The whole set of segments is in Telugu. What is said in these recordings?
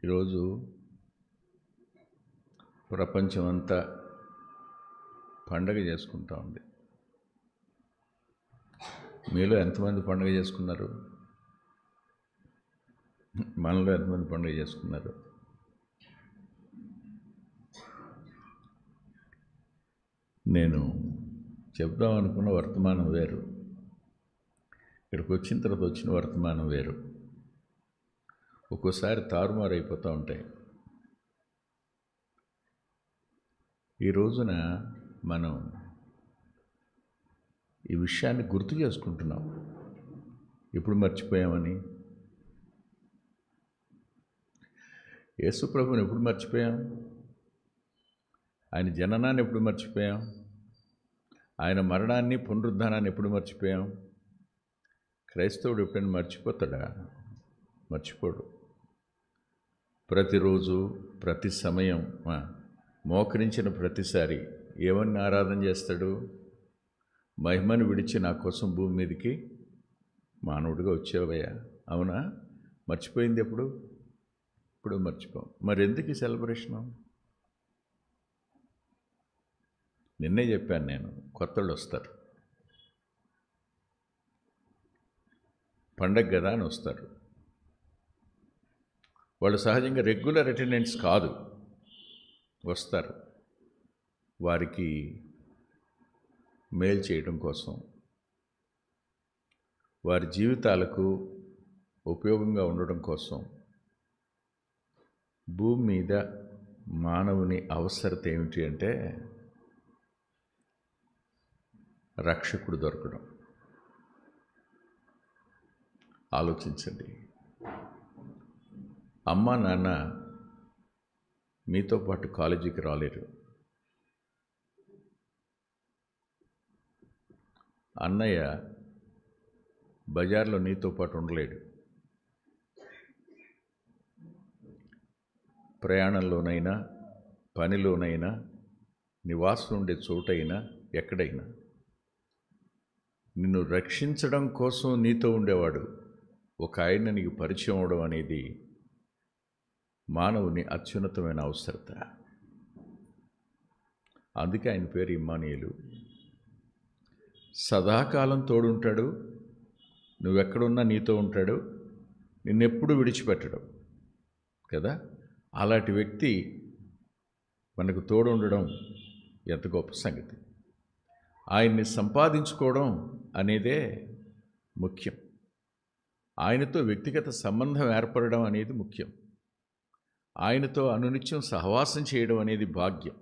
ఈరోజు ప్రపంచమంతా పండగ చేసుకుంటా ఉంది. మీలో ఎంతమంది పండుగ చేసుకున్నారు? మనలో ఎంతమంది పండుగ చేసుకున్నారు? నేను చెప్దాం అనుకున్న వర్తమానం వేరు, ఇక్కడికి వచ్చిన తర్వాత వచ్చిన వర్తమానం వేరు. ఒక్కోసారి తారుమారు అయిపోతూ ఉంటాయి. ఈ రోజున మనం ఈ విషయాన్ని గుర్తు చేసుకుంటున్నాం. ఎప్పుడు మర్చిపోయామని? యేసు ప్రభువుని ఎప్పుడు మర్చిపోయాం? ఆయన జననాన్ని ఎప్పుడు మర్చిపోయాం? ఆయన మరణాన్ని, పునరుద్ధానాన్ని ఎప్పుడు మర్చిపోయాం? క్రైస్తవుడు ఎప్పుడైనా మర్చిపోతాడా? మర్చిపోడు. ప్రతిరోజు, ప్రతి సమయం మోకరించిన ప్రతిసారి ఏమని ఆరాధన చేస్తాడు? మహిమను విడిచి నా కోసం భూమి మీదకి మానవుడిగా వచ్చేవయ్యా. అవునా? మర్చిపోయింది ఎప్పుడు? ఇప్పుడు మర్చిపోం. మరి ఎందుకు ఈ సెలబ్రేషను? నిన్నే చెప్పాను నేను, కొత్తళ్ళు వస్తారు, పండగ కదా అని వస్తారు. వాళ్ళు సహజంగా రెగ్యులర్ అటెండెన్స్ కాదు, వస్తారు వారికి మేలు చేయడం కోసం, వారి జీవితాలకు ఉపయోగంగా ఉండడం కోసం. భూమి మీద మానవుని అవసరత ఏమిటి అంటే రక్షకుడు దొరకడం. ఆలోచించండి. అమ్మా నాన్న మీతో పాటు కాలేజీకి రాలేరు, అన్నయ్య బజార్లో నీతో పాటు ఉండలేడు, ప్రయాణంలోనైనా, పనిలోనైనా, నివాసం ఉండే చోటైనా, ఎక్కడైనా నిన్ను రక్షించడం కోసం నీతో ఉండేవాడు ఒక ఆయన నీకు పరిచయం అవడం అనేది మానవుని అత్యున్నతమైన అవసరత. అందుకే ఆయన పేరు ఇమ్మానుయేలు. సదాకాలం తోడుంటాడు, నువ్వెక్కడున్నా నీతో ఉంటాడు, నిన్నెప్పుడు విడిచిపెట్టడం కదా. అలాంటి వ్యక్తి మనకు తోడు ఉండడం ఎంత గొప్ప సంగతి. ఆయన్ని సంపాదించుకోవడం అనేదే ముఖ్యం. ఆయనతో వ్యక్తిగత సంబంధం ఏర్పడడం అనేది ముఖ్యం. ఆయనతో అనునిత్యం సహవాసం చేయడం అనేది భాగ్యం.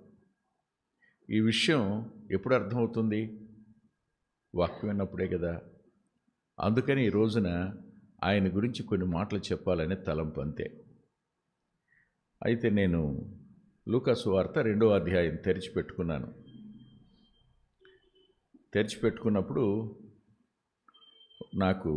ఈ విషయం ఎప్పుడు అర్థమవుతుంది? వాక్యం విన్నప్పుడే కదా. అందుకని ఈ రోజున ఆయన గురించి కొన్ని మాటలు చెప్పాలనే తలంపు, అంతే. అయితే నేను లూకా సువార్త 2వ అధ్యాయం తెరిచిపెట్టుకున్నాను. తెరిచిపెట్టుకున్నప్పుడు నాకు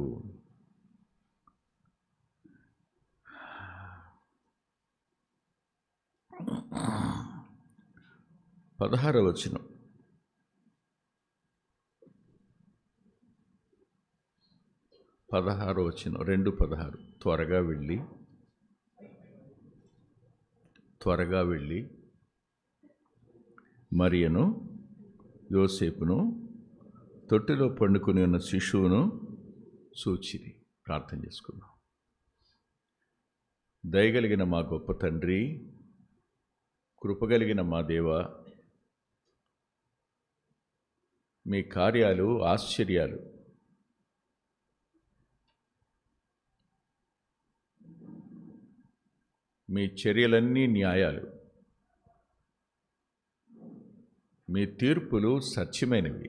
16వ వచనం, 2:16 త్వరగా వెళ్ళి మరియను, యోసేపును, తొట్టిలో పండుకొని ఉన్న శిశువును చూచిరి. ప్రార్థన చేసుకుందాం. దయగలిగిన మా గొప్ప తండ్రి, కృపగలిగిన మా దేవ, మీ కార్యాలు ఆశ్చర్యాలు. మీ చర్యలన్నీ న్యాయాలు, మీ తీర్పులు సత్యమైనవి.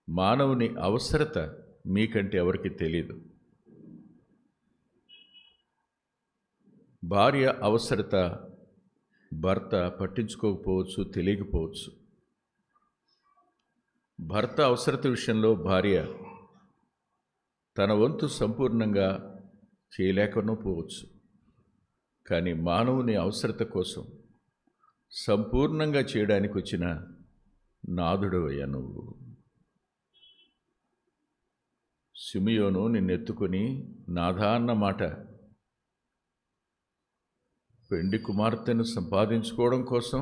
మానవుని అవసరత మీకంటే ఎవరికి తెలియదు. భార్య అవసరత భర్త పట్టించుకోకపోవచ్చు, తెలియకపోవచ్చు. భర్త అవసరత విషయంలో భార్య తన వంతు సంపూర్ణంగా చేయలేకపోవచ్చు. కానీ మానవుని అవసరత కోసం సంపూర్ణంగా చేయడానికి వచ్చిన నాథుడవయ్యా నువ్వు. సిమియోను నిన్నెత్తుకొని నాథా అన్న మాట పెండి కుమార్తెను సంపాదించుకోవడం కోసం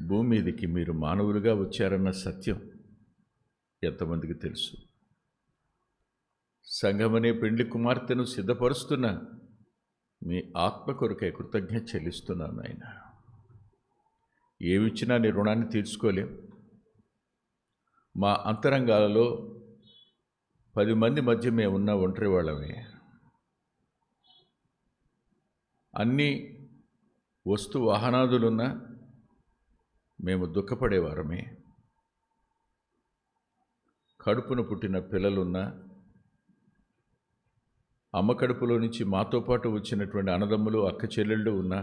భూమి మీదకి మీరు మానవులుగా వచ్చారన్న సత్యం ఎంతమందికి తెలుసు? సంఘమనే పెండి కుమార్తెను సిద్ధపరుస్తున్న మీ ఆత్మ కొరకై కృతజ్ఞత చెల్లిస్తున్నాను ఆయన. ఏమిచ్చినా నీ రుణాన్ని తీర్చుకోలేం. మా అంతరంగాలలో 10 మంది మధ్య మేము ఉన్న ఒంటరి వాళ్ళమే. అన్ని వస్తు వాహనాదులున్నా మేము దుఃఖపడేవారమే. కడుపున పుట్టిన పిల్లలున్నా, అమ్మ కడుపులో నుంచి మాతో పాటు వచ్చినటువంటి అన్నదమ్ములు అక్క చెల్లెళ్ళు ఉన్నా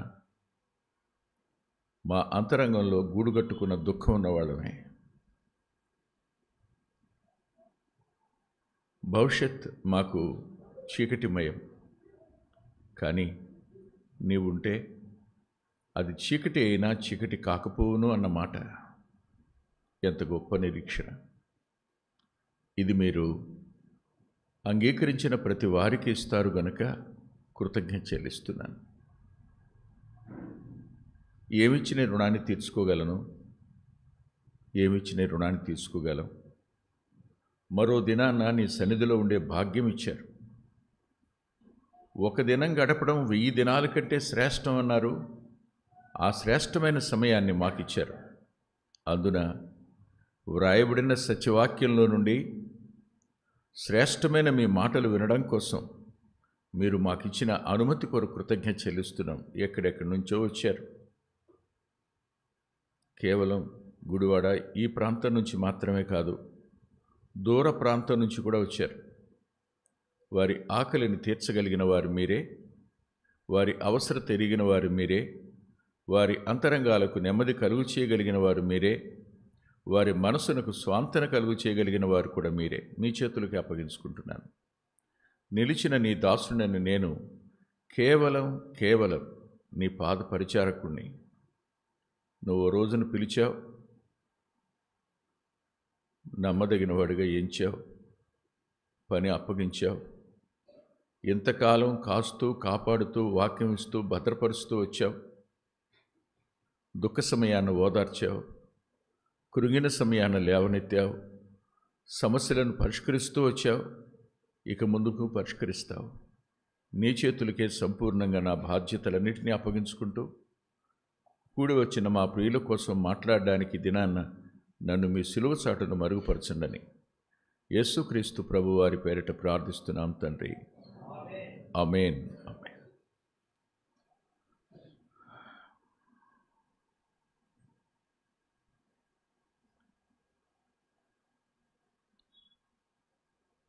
మా అంతరంగంలో గూడుగట్టుకున్న దుఃఖం ఉన్నవాళ్ళమే. భవిష్యత్ మాకు చీకటిమయం. కానీ నీవుంటే అది చీకటి అయినా చీకటి కాకపోవును అన్నమాట ఎంత గొప్ప నిరీక్షణ. ఇది మీరు అంగీకరించిన ప్రతి వారికి ఇస్తారు గనక కృతజ్ఞత చెల్లిస్తున్నాను. ఏమిచ్చిన రుణాన్ని తీర్చుకోగలను? ఏమిచ్చిన రుణాన్ని తీసుకోగలం? మరో దినాన నీ సన్నిధిలో ఉండే భాగ్యం ఇచ్చారు. ఒక దినం గడపడం 1000 దినాల కంటే శ్రేష్టం అన్నారు. ఆ శ్రేష్టమైన సమయాన్ని మాకిచ్చారు. అందున వ్రాయబడిన సత్యవాక్యంలో నుండి శ్రేష్టమైన మీ మాటలు వినడం కోసం మీరు మాకిచ్చిన అనుమతి కొరకు కృతజ్ఞత చెల్లిస్తున్నాం. ఎక్కడెక్కడి నుంచో వచ్చారు. కేవలం గుడివాడ ఈ ప్రాంతం నుంచి మాత్రమే కాదు, దూర ప్రాంతం నుంచి కూడా వచ్చారు. వారి ఆకలిని తీర్చగలిగిన వారు మీరే, వారి అవసరత ఎరిగిన వారు మీరే, వారి అంతరంగాలకు నెమ్మది కలుగు చేయగలిగిన వారు మీరే, వారి మనసునకు స్వాంతన కలుగు చేయగలిగిన వారు కూడా మీరే. మీ చేతులకి అప్పగించుకుంటున్నాను. నిలిచిన నీ దాసుడని నేను కేవలం నీ పాద పరిచారకుణ్ణి. నువ్వు రోజును పిలిచావు, నమ్మదగిన వాడిగా ఎంచావు, పని అప్పగించావు. ఇంతకాలం కాస్తూ కాపాడుతూ వాక్యం ఇస్తూ భద్రపరుస్తూ వచ్చావు. దుఃఖ సమయాన్ని ఓదార్చావు, కృంగిన సమయాన్ని లేవనెత్తావు, సమస్యలను పరిష్కరిస్తూ వచ్చావు, ఇక ముందుకు పరిష్కరిస్తావు. నీ చేతులకే సంపూర్ణంగా నా బాధ్యతలన్నింటినీ అప్పగించుకుంటూ కూడి వచ్చిన మా ప్రియుల కోసం మాట్లాడడానికి దినాన్న నన్ను మీ సిలువ చాటును మరుగుపరచండని యేసుక్రీస్తు ప్రభు వారి పేరిట ప్రార్థిస్తున్నాం తండ్రి. ఆమేన్. ఆమేన్.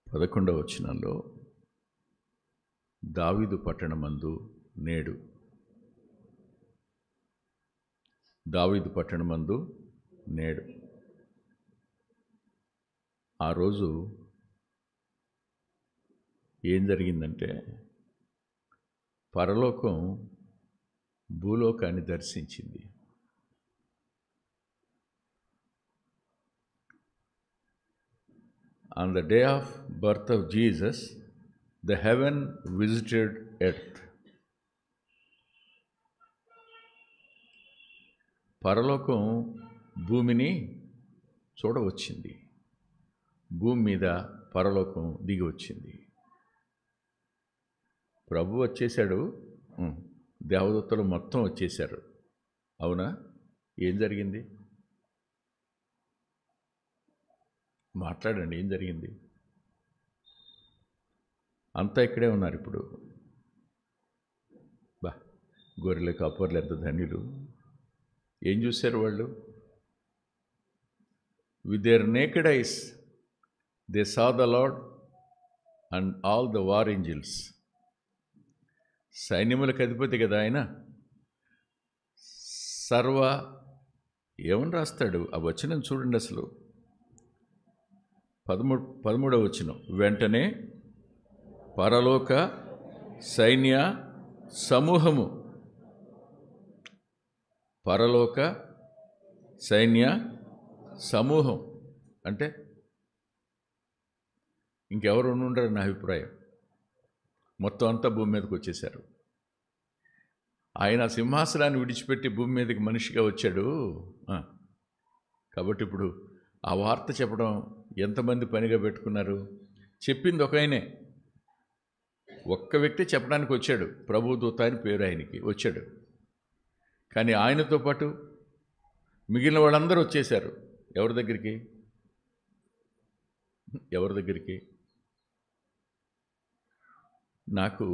11వ వచనంలో దావీదు పట్టణమందు నేడు. దావీదు పట్టణమందు నేడు. ఆ రోజు ఏం జరిగిందంటే, పరలోకం భూలోకాన్ని దర్శించింది. On the day of birth of Jesus, the heaven visited earth. పరలోకం భూమిని చూడవచ్చింది. భూమి మీద పరలోకం దిగి వచ్చింది. ప్రభు వచ్చేశాడు, దేవదూతలు మొత్తం వచ్చేశారు. అవునా? ఏం జరిగింది? మాట్లాడండి, ఏం జరిగింది? అంతా ఇక్కడే ఉన్నారు ఇప్పుడు. గొర్రెలు కాపర్లు ఎంత ధన్యులు. ఏం చూశారు వాళ్ళు? With their naked eyes they saw the Lord and all the war angels. సైన్యములకు అధిపతి కదా ఆయన. సర్వ ఏమని రాస్తాడు ఆ వచనం చూడండి. అసలు 13వ వచనం, వెంటనే పరలోక సైన్య సమూహము, పరలోక సైన్య సమూహం అంటే ఇంకెవరు ఉండరు నా అభిప్రాయం. మొత్తం అంతా భూమి మీదకి వచ్చేశారు. ఆయన సింహాసనాన్ని విడిచిపెట్టి భూమి మీదకి మనిషిగా వచ్చాడు. కాబట్టి ఇప్పుడు ఆ వార్త చెప్పడం ఎంతమంది పనిగా పెట్టుకున్నారు? చెప్పింది ఒక ఆయనే, ఒక్క వ్యక్తి చెప్పడానికి వచ్చాడు. ప్రభుదూత అని పేరు ఆయనకి, వచ్చాడు. కానీ ఆయనతో పాటు మిగిలిన వాళ్ళందరూ వచ్చేశారు. ఎవరి దగ్గరికి? నాకు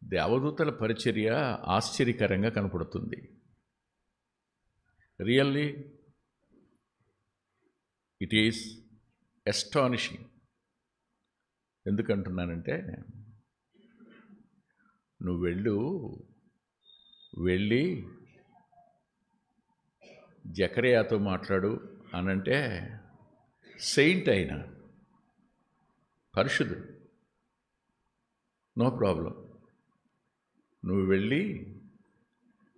దేవదూతల పరిచర్య ఆశ్చర్యకరంగా కనపడుతుంది. Really it is astonishing. ఎందుకంటున్నానంటే, నువ్వు వెళ్ళి జకర్యాతో మాట్లాడు అనంటే, సెయింట్ అయినా పరిశుద్ధుడు, నో ప్రాబ్లం. నువ్వు వెళ్ళి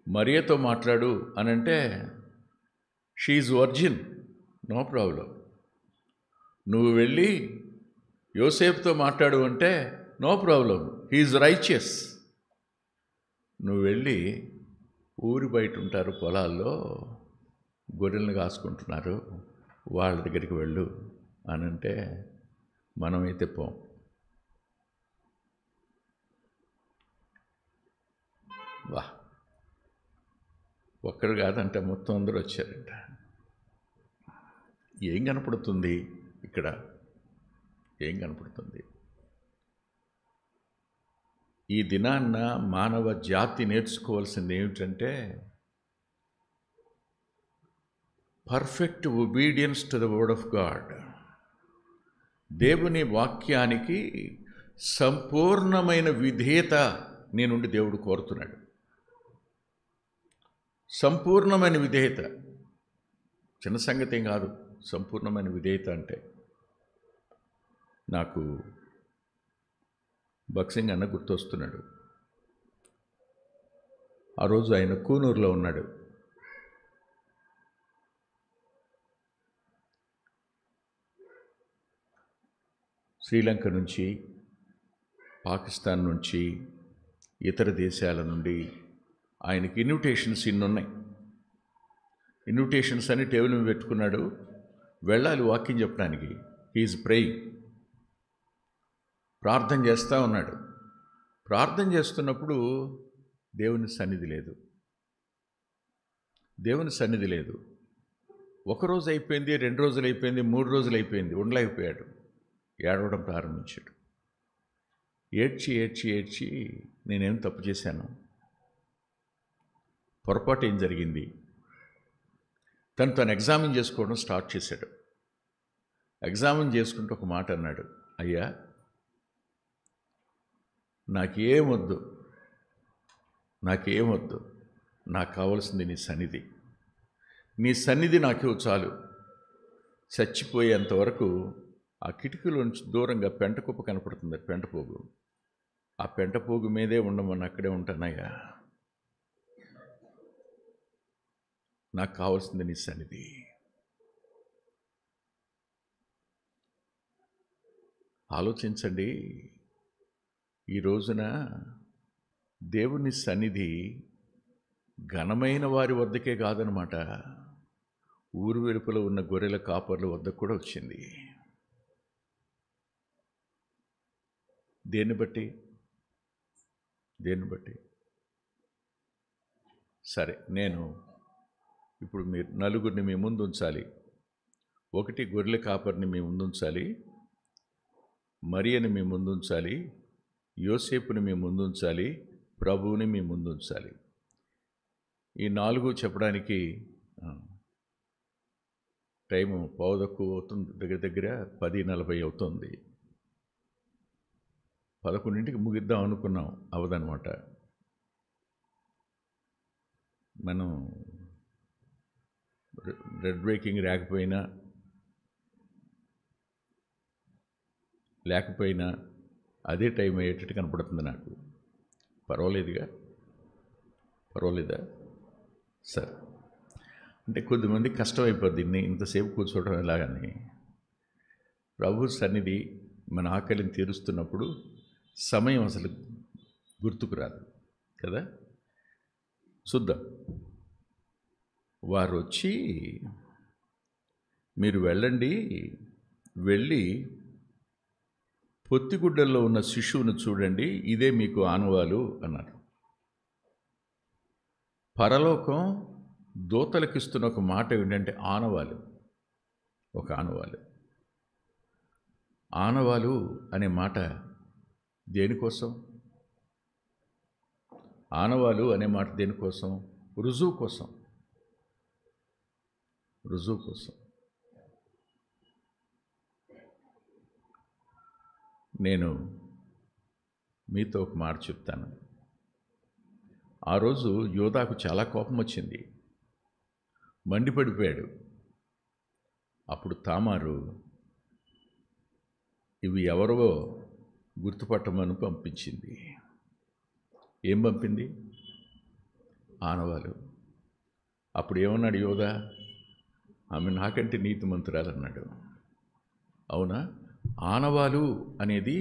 మరియతో మాట్లాడు అనంటే, షీఈ్ వర్జిన్, నో ప్రాబ్లం. నువ్వు వెళ్ళి యోసేపుతో మాట్లాడు అంటే, నో ప్రాబ్లం, హీఈస్ రైచియస్. నువ్వు వెళ్ళి ఊరి బయట ఉంటారు, పొలాల్లో గొర్రెలను కాసుకుంటున్నారు, వాళ్ళ దగ్గరికి వెళ్ళు అనంటే మనమైతే పోం. వా, ఒక్కరు కాదంట, మొత్తం అందరూ వచ్చారంట. ఏం కనపడుతుంది ఇక్కడ? ఏం కనపడుతుంది? ఈ దినాన్న మానవ జాతి నేర్చుకోవాల్సింది ఏమిటంటే, perfect obedience to the word of God. దేవుని వాక్యానికి సంపూర్ణమైన విధేయత నీ నుండి దేవుడు కోరుతున్నాడు. సంపూర్ణమైన విధేయత, చిన్న సంగతి ఏం కాదు. సంపూర్ణమైన విధేయత అంటే, నాకు బక్సింగ్ అన్న గుర్తొస్తున్నాడు. ఆ రోజు ఆయన కూనూరులో ఉన్నాడు. శ్రీలంక నుంచి, పాకిస్తాన్ నుంచి, ఇతర దేశాల నుండి ఆయనకి ఇన్విటేషన్స్ ఇన్నున్నాయి. ఇన్విటేషన్స్ అని టేబుల్ మీద పెట్టుకున్నాడు. వెళ్ళాలి వాక్యం చెప్పడానికి. హీఈస్ ప్రేయింగ్, ప్రార్థన చేస్తూ ఉన్నాడు. ప్రార్థన చేస్తున్నప్పుడు దేవుని సన్నిధి లేదు. దేవుని సన్నిధి లేదు. ఒకరోజు అయిపోయింది, 2 రోజులు అయిపోయింది, 3 రోజులు అయిపోయింది, ఉండలేకపోయాడు. ఏడవడం ప్రారంభించాడు. ఏడ్చి నేనేం తప్పు చేశాను, పొరపాటు ఏం జరిగింది, తను ఎగ్జామిన్ చేసుకోవడం స్టార్ట్ చేశాడు. ఎగ్జామిన్ చేసుకుంటూ ఒక మాట అన్నాడు, అయ్యా నాకేమొద్దు, నాకు కావాల్సింది నీ సన్నిధి. నీ సన్నిధి నాకు చాలు. చచ్చిపోయేంతవరకు ఆ కిటికీలో నుంచి దూరంగా పెంటకుప్ప కనపడుతుంది, పెంటపోగు. ఆ పెంటపోగు మీదే ఉండమని అక్కడే ఉంటానయ్యా. నాకు కావాల్సింది నీ సన్నిధి. ఆలోచించండి, ఈ రోజున దేవుని సన్నిధి ఘనమైన వారి వద్దకే కాదనమాట, ఊరు వెలుపల ఉన్న గొర్రెల కాపర్ల వద్దకు కూడా వచ్చింది. దేన్ని బట్టి? సరే, నేను ఇప్పుడు మీరు నలుగురిని మీ ముందు ఉంచాలి. ఒకటి గొర్రెల కాపర్ని మీ ముందు ఉంచాలి, మరియని మీ ముందు ఉంచాలి, యోసేపుని మీ ముందు ఉంచాలి, ప్రభువుని మీ ముందు ఉంచాలి. ఈ 4 చెప్పడానికి టైము పావుతక్కువ అవుతుంది, దగ్గర 10:40 అవుతుంది. 11ంటికి ముగిద్దాం అనుకున్నాం, అవదనమాట. మనం రెడ్ బ్రేకింగ్ లేకపోయినా అదే టైం అయ్యేటట్టు కనపడుతుంది నాకు. పర్వాలేదా? సరే, అంటే కొద్దిమంది కష్టమైపోద్ది ఇంతసేపు కూర్చోవడం ఎలాగని. ప్రభు సన్నిధి మన ఆకలిని తీరుస్తున్నప్పుడు సమయం అసలు గుర్తుకు రాదు కదా. చూద్దాం. వారు వచ్చి, మీరు వెళ్ళండి, వెళ్ళి పొత్తిగుడ్డల్లో ఉన్న శిశువును చూడండి, ఇదే మీకు ఆనవాలు అన్నారు. పరలోకం దూతలకిస్తున్న ఒక మాట ఏంటంటే ఆనవాలు. ఒక ఆనవాలు. ఆనవాలు అనే మాట దేనికోసం? ఆనవాలు అనే మాట దేనికోసం? రుజువు కోసం. రుజువు కోసం. నేను మీతో ఒక మాట చెప్తాను. ఆ రోజు యోధాకు చాలా కోపం వచ్చింది, మండిపడిపోయాడు. అప్పుడు తామారు ఇవి ఎవరో గుర్తుపట్టమని పంపించింది. ఏం పంపింది? ఆనవాలు. అప్పుడు ఏమన్నాడు యోధా? ఆమె నాకంటే నీతిమంతురాలన్నాడు. అవునా? ఆనవాలు అనేది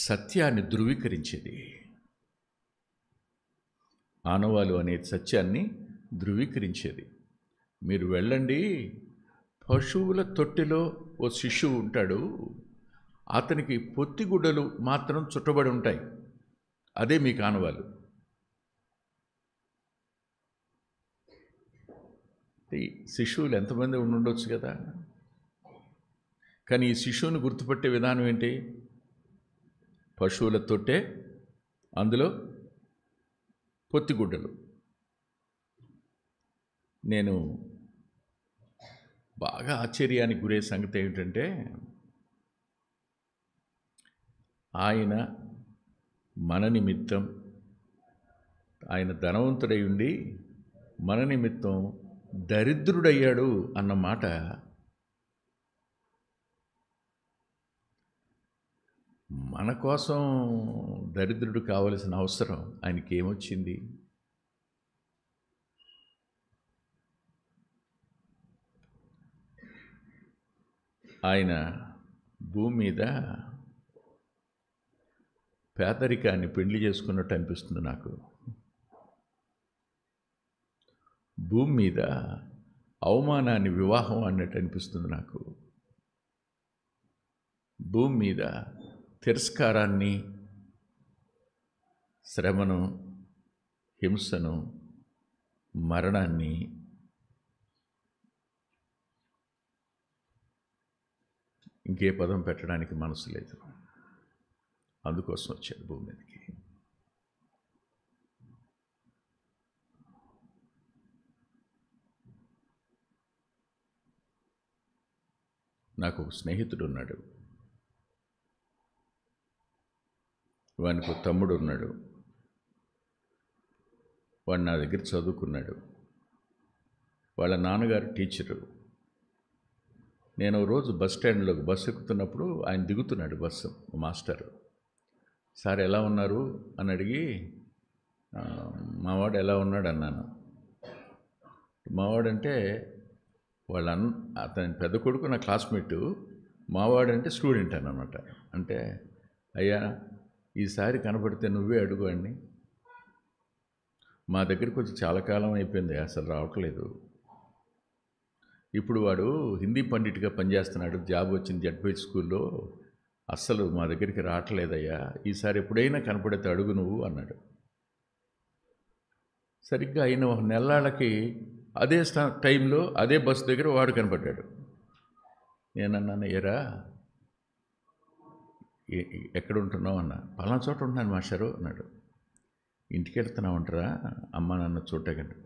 సత్యాన్ని ధృవీకరించేది. ఆనవాలు అనేది సత్యాన్ని ధృవీకరించేది. మీరు వెళ్ళండి, పశువుల తొట్టెలో ఓ శిశువు ఉంటాడు, అతనికి పొత్తిగుడ్డలు మాత్రం చుట్టబడి ఉంటాయి, అదే మీకు ఆనవాలు. శిశువులు ఎంతమంది ఉండొచ్చు కదా, కానీ ఈ శిశువుని గుర్తుపట్టే విధానం ఏంటి? పశువుల తొట్టే, అందులో పొత్తిగుడ్డలు. నేను బాగా ఆశ్చర్యానికి గురే సంగతి ఏమిటంటే, ఆయన మన నిమిత్తం, ఆయన ధనవంతుడై ఉండి మన నిమిత్తం దరిద్రుడయ్యాడు అన్న మాట మన కోసం దరిద్రుడు కావలసిన అవసరం ఆయనకి ఏమొచ్చింది? ఆయన భూమి మీద పేదరికాన్ని పెళ్లి చేసుకున్నట్టు అనిపిస్తుంది నాకు. భూమి మీద అవమానాన్ని వివాహం అన్నట్టు అనిపిస్తుంది నాకు. భూమి మీద తిరస్కారాన్ని, శ్రమను, హింసను, మరణాన్ని ఇంకే పదం పెట్టడానికి మనసు లేదు. అందుకోసం వచ్చాడు భూమి మీదకి. నాకు ఒక స్నేహితుడు ఉన్నాడు, వానికి ఒక తమ్ముడు ఉన్నాడు. వాడు నా దగ్గర చదువుకున్నాడు. వాళ్ళ నాన్నగారు టీచరు. నేను రోజు బస్ స్టాండ్లోకి బస్సు ఎక్కుతున్నప్పుడు ఆయన దిగుతున్నాడు, బస్సు మాస్టరు. సార్ ఎలా ఉన్నారు అని అడిగి, మావాడు ఎలా ఉన్నాడు అన్నాను. మావాడంటే అతని పెద్ద కొడుకు నా క్లాస్మేటు, మావాడంటే స్టూడెంట్ అన్నమాట. అంటే అయ్యా ఈసారి కనపడితే నువ్వే అడుగు అండి, మా దగ్గరికి వచ్చి చాలా కాలం అయిపోయింది, అసలు రావట్లేదు. ఇప్పుడు వాడు హిందీ పండిట్గా పనిచేస్తున్నాడు, జాబ్ వచ్చింది జడ్పీహెచ్ స్కూల్లో, అస్సలు మా దగ్గరికి రావట్లేదయ్యా, ఈసారి ఎప్పుడైనా కనపడితే అడుగు నువ్వు అన్నాడు. సరిగ్గా అయిన ఒక నెల్లాళ్ళకి అదే టైంలో అదే బస్సు దగ్గర వాడు కనపడ్డాడు. నేనన్నాను, ఎరా ఎక్కడ ఉంటున్నావు అన్నా. పలానా చోట ఉంటున్నాను మాస్టారు అన్నాడు. ఇంటికి వెళ్తున్నావు అంటారా? అమ్మ నాన్న చూడకండి.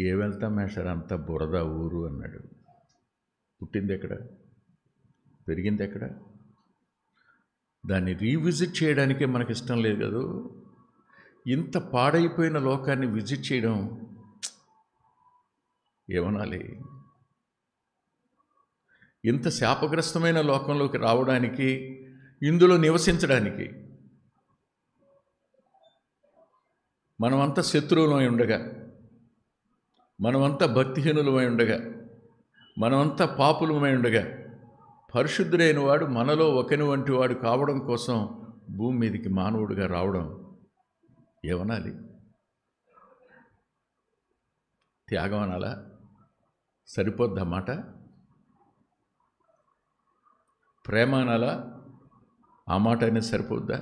ఏ వెళ్తాం మాస్టర్, అంత బురద ఊరు అన్నాడు. పుట్టింది ఎక్కడ, పెరిగింది ఎక్కడ? దాన్ని రీవిజిట్ చేయడానికే మనకి ఇష్టం లేదు కదా. ఇంత పాడైపోయిన లోకాన్ని విజిట్ చేయడం ఏమనాలి? ఇంత శాపగ్రస్తమైన లోకంలోకి రావడానికి, ఇందులో నివసించడానికి మనమంతా శత్రువులమై ఉండగా, మనమంతా భక్తిహీనులమై ఉండగా, మనమంతా పాపులమై ఉండగా, పరిశుద్ధుడైన వాడు మనలో ఒకని వంటి వాడు కావడం కోసం భూమి మీదకి మానవుడిగా రావడం ఏమనాలి? త్యాగం అనాలా? సరిపోద్దా మాట? ప్రేమ అనాలా? ఆ మాట అయినా సరిపోద్దా?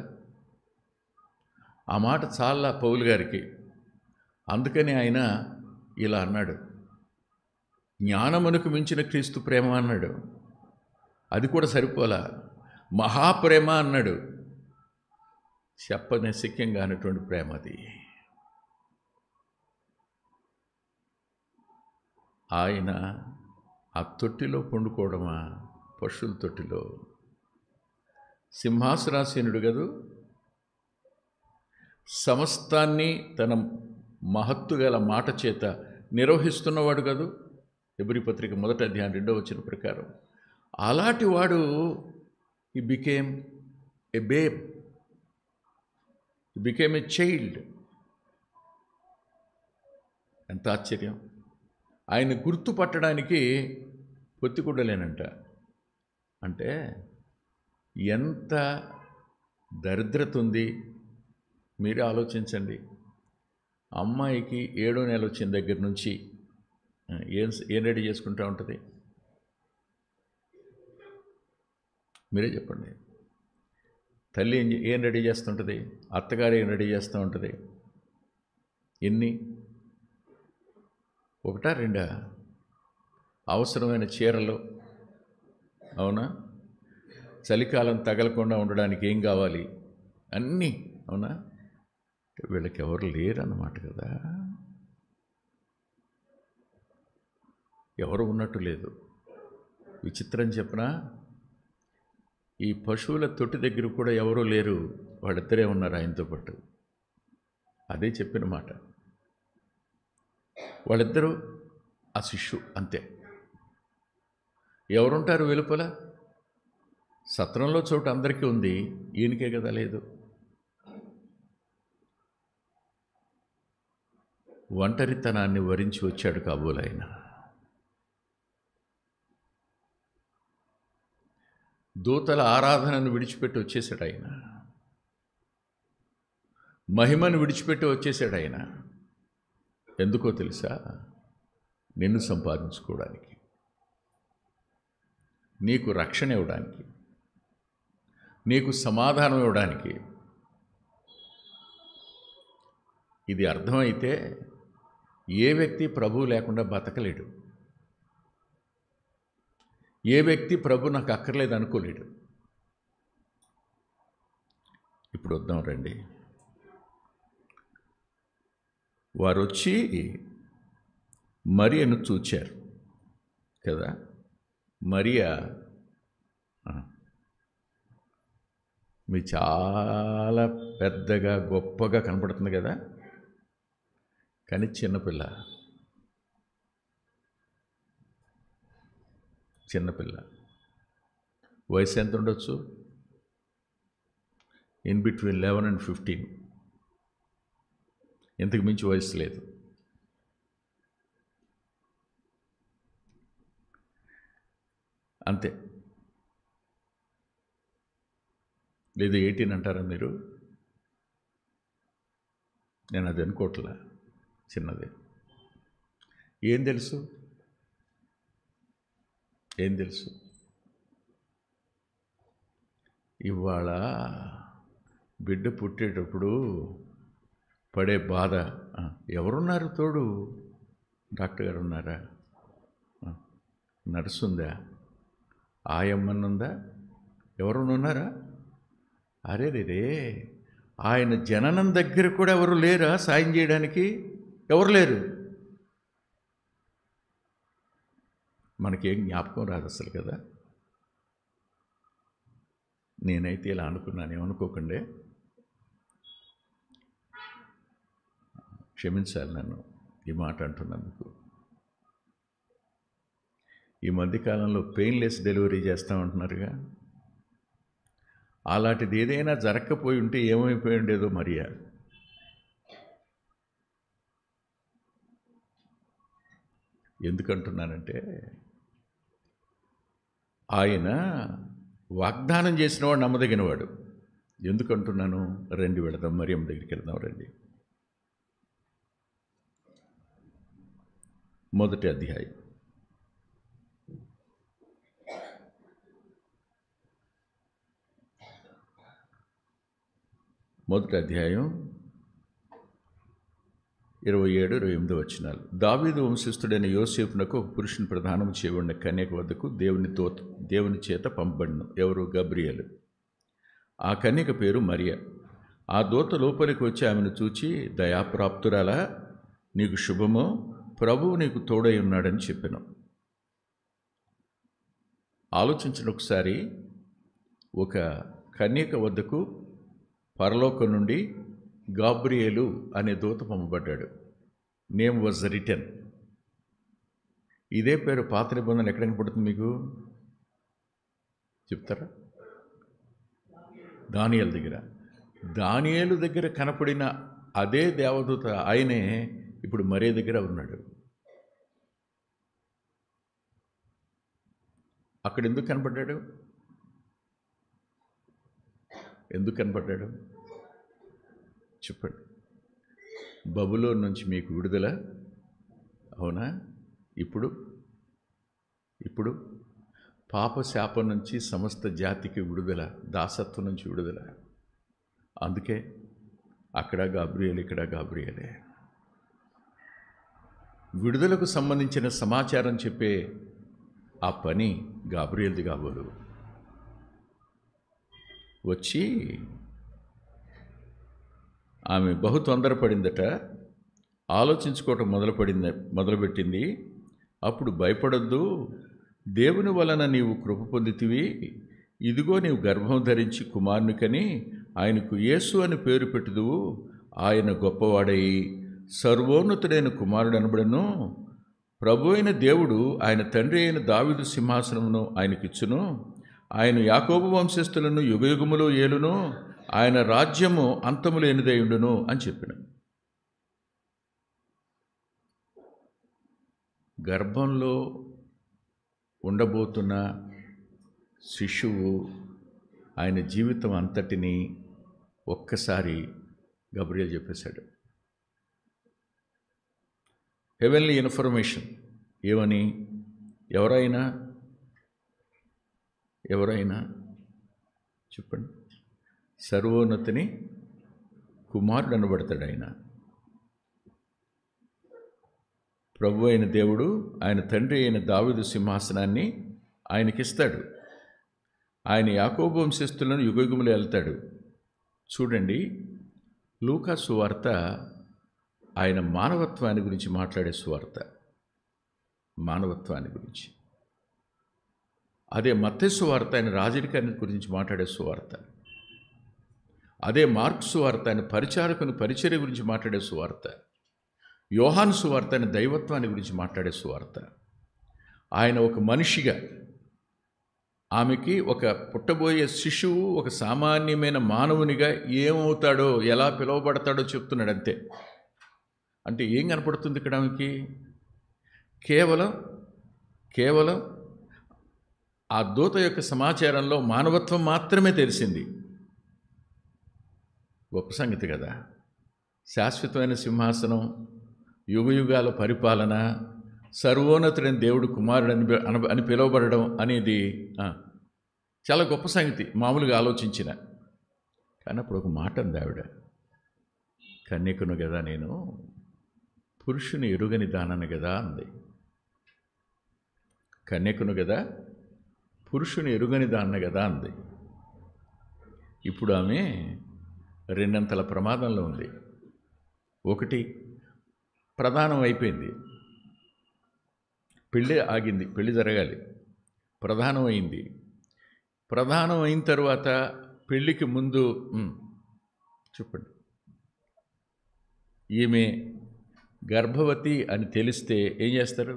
ఆ మాట చాలా పౌలు గారికి. అందుకని ఆయన ఇలా అన్నాడు, జ్ఞానమునకు మించిన క్రీస్తు ప్రేమ అన్నాడు. అది కూడా సరిపోలా, మహాప్రేమ అన్నాడు. చెప్పనశక్యంగా అన్నటువంటి ప్రేమ అది. ఆయన ఆ తొట్టిలో పండుకోవడమా? పశువుల తొట్టిలో. సింహాసనాసీనుడు గదు, సమస్తాన్ని తన మహత్తు గల మాట చేత నిర్వహిస్తున్నవాడు కదూ. హెబ్రీ పత్రిక 1వ అధ్యాయం 2వ వచనం ప్రకారం అలాంటి వాడు he became a babe, he became a child. ఎంత ఆశ్చర్యం! ఆయన గుర్తుపట్టడానికి పొత్తిగుడ్డలేనంట. అంటే ఎంత దరిద్రత ఉంది మీరే ఆలోచించండి. అమ్మాయికి 7వ నెల వచ్చిన దగ్గర నుంచి ఏం రెడీ చేసుకుంటూ ఉంటుంది? మీరే చెప్పండి. తల్లి ఏం రెడీ చేస్తుంటుంది? అత్తగారు ఏం రెడీ చేస్తూ ఉంటుంది? ఎన్ని? 1, 2? అవసరమైన చీరలు, అవునా? చలికాలం తగలకుండా ఉండడానికి ఏం కావాలి? అన్నీ, అవునా? వీళ్ళకి ఎవరు లేరన్నమాట కదా. ఎవరు ఉన్నట్టు లేదు. విచిత్రం చెప్పనా, ఈ పశువుల తొట్టి దగ్గర కూడా ఎవరూ లేరు, వాళ్ళిద్దరే ఉన్నారు ఆయనతో పాటు. అదే చెప్పిన మాట. వాళ్ళిద్దరూ ఆ శిష్యు అంతే. ఎవరుంటారు వెలుపల? సత్రంలో చోటు అందరికీ ఉంది, ఈయనకే కదా లేదు. ఒంటరితనాన్ని వరించి వచ్చాడు కాబోలైన. దూతల ఆరాధనను విడిచిపెట్టి వచ్చేసాడు ఆయన. మహిమను విడిచిపెట్టి వచ్చేసాడు ఆయన. ఎందుకో తెలుసా? నిన్ను సంపాదించుకోవడానికి, నీకు రక్షణ ఇవ్వడానికి, నీకు సమాధానం ఇవ్వడానికి. ఇది అర్థమైతే ఏ వ్యక్తి ప్రభువు లేకుండా బతకలేడు. ఏ వ్యక్తి ప్రభు నాకు అక్కర్లేదు అనుకోలేడు. ఇప్పుడు వద్దాం రండి. వారు వచ్చి మరియను చూచారు కదా. మరియా మీ చాలా పెద్దగా గొప్పగా కనపడుతుంది కదా, కానీ చిన్నపిల్ల. వయసు ఎంత ఉండొచ్చు? In between 11 and 15. ఇంతకు మించి వయసు లేదు. అంతే. లేదు 18 అంటారా మీరు? నేను అది అనుకోవట్లే, చిన్నదే. ఏం తెలుసు? ఇవాళ బిడ్డ పుట్టేటప్పుడు పడే బాధ. ఎవరున్నారు తోడు? డాక్టర్ గారు ఉన్నారా? నర్సు ఉందా? ఆయమ్మనుందా? ఎవరన్నా ఉన్నారా? అరే రే, ఆయన జననం దగ్గర కూడా ఎవరు లేరా సాయం చేయడానికి? ఎవరు లేరు. మనకేం జ్ఞాపకం రాదు అసలు కదా. నేనైతే ఇలా అనుకున్నాను, ఏమనుకోకండి, క్షమించాలి నన్ను ఈ మాట అంటున్నందుకు. ఈ మధ్యకాలంలో పెయిన్లెస్ డెలివరీ చేస్తామంటున్నారుగా. అలాంటిది ఏదైనా జరగకపోయి ఉంటే ఏమైపోయి ఉండేదో మరియా. ఎందుకంటున్నానంటే, ఆయన వాగ్దానం చేసినవాడు నమ్మదగినవాడు. ఎందుకంటున్నాను? రండి వెళదాం, మరియమ్మ దగ్గరికి వెళదాం రండి. మొదటి అధ్యాయం. మొదటి అధ్యాయం 27-28 వచనాలు. దావీదు వంశస్థుడైన యోసేపునకు ఒక పురుషుని ప్రదానం చేయబడిన కన్యక వద్దకు దేవుని చేత పంపబడిన ఎవరు? గబ్రియేలు. ఆ కన్యక పేరు మరియ. ఆ దూత లోపలికి వచ్చి ఆమెను చూచి, దయాప్రాప్తురాలా, నీకు శుభమో, ప్రభువు నీకు తోడై ఉన్నాడని చెప్పాను. ఆలోచించిన ఒకసారి, ఒక కన్యక వద్దకు పరలోకం నుండి గాబ్రియేలు అనే దూత పంపబడ్డాడు. Name was return. ఇదే పేరు పాత నిబంధనలు ఎక్కడ కనపడుతుంది మీకు చెప్తారా? దానియేలు దగ్గర. దానియేలు దగ్గర కనపడిన అదే దేవదూత ఆయనే ఇప్పుడు మరియ దగ్గర ఉన్నాడు. అక్కడ ఎందుకు కనపడ్డాడు? ఎందుకు కనపడ్డాడు చెప్పండి. బబులోను నుంచి మీకు విడుదల, అవునా? ఇప్పుడు పాపశాపం నుంచి సమస్త జాతికి విడుదల, దాసత్వం నుంచి విడుదల. అందుకే అక్కడ గాబ్రియేలు, ఇక్కడ గాబ్రియేలే. విడుదలకు సంబంధించిన సమాచారం చెప్పే ఆ పని గాబ్రియేలుది కాబోలు. వచ్చి ఆమె బహు తొందరపడిందట, ఆలోచించుకోవటం మొదలుపెట్టింది. అప్పుడు భయపడొద్దు, దేవుని వలన నీవు కృప పొందితివి. ఇదిగో నీవు గర్భం ధరించి కుమారుని కని ఆయనకు యేసు అని పేరు పెట్టుదువు. ఆయన గొప్పవాడై సర్వోన్నతుడైన కుమారుడు అనబడను. ప్రభు అయిన దేవుడు ఆయన తండ్రి అయిన దావీదు సింహాసనమును ఆయనకిచ్చును. ఆయన యాకోబు వంశస్థులను యుగయుగములు ఏలును. ఆయన రాజ్యము అంతము లేనిదై ఉండును అని చెప్పిన. గర్భంలో ఉండబోతున్న శిశువు ఆయన జీవితం అంతటిని ఒక్కసారి గబ్రియేలు చెప్పేశాడు. హెవెన్లీ ఇన్ఫర్మేషన్ ఏమని? ఎవరైనా చెప్పండి. సర్వోన్నతిని కుమారుడు అనబడతాడు ఆయన. ప్రభు అయిన దేవుడు ఆయన తండ్రి అయిన దావీదు సింహాసనాన్ని ఆయనకిస్తాడు. ఆయన యాకోబు వంశస్థులను యుగయుగములు వెళ్తాడు. చూడండి, లూకా సువార్త ఆయన మానవత్వాన్ని గురించి మాట్లాడే సువార్త, మానవత్వాన్ని గురించి. అదే మత్తయి సువార్త ఆయన రాజరికాన్ని గురించి మాట్లాడే సువార్త. అదే మార్కు సువార్త ఆయన పరిచారకుని పరిచర్య గురించి మాట్లాడే సువార్త. యోహాను సువార్త ఆయన దైవత్వాన్ని గురించి మాట్లాడే సువార్త. ఆయన ఒక మనిషిగా, ఆమెకి ఒక పుట్టబోయే శిశువు ఒక సామాన్యమైన మానవునిగా ఏమవుతాడో, ఎలా పిలువబడతాడో చెప్తున్నాడు అంతే. అంటే ఏం కనపడుతుంది ఇక్కడ ఆమెకి? కేవలం ఆ దూత యొక్క సమాచారంలో మానవత్వం మాత్రమే తెలిసింది. గొప్ప సంగతి కదా. శాశ్వతమైన సింహాసనం, యుగయుగాల పరిపాలన, సర్వోన్నతుడైన దేవుడు కుమారుడు అని పిలువబడడం అనేది చాలా గొప్ప సంగతి మామూలుగా ఆలోచించిన. కానీ అప్పుడు ఒక మాట అంది ఆవిడ, కన్యకను కదా నేను, పురుషుని ఎరుగని దానను కదా అంది. కన్యకను కదా, పురుషుని ఎరుగని దాన్న కదా అంది. ఇప్పుడు ఆమె రెండంతల ప్రమాదంలో ఉంది. ఒకటి, ప్రధానం అయిపోయింది, పెళ్ళి ఆగింది, పెళ్ళి జరగాలి, ప్రధానం అయింది. ప్రధానం అయిన తర్వాత పెళ్ళికి ముందు చెప్పండి, ఈమె గర్భవతి అని తెలిస్తే ఏం చేస్తారు?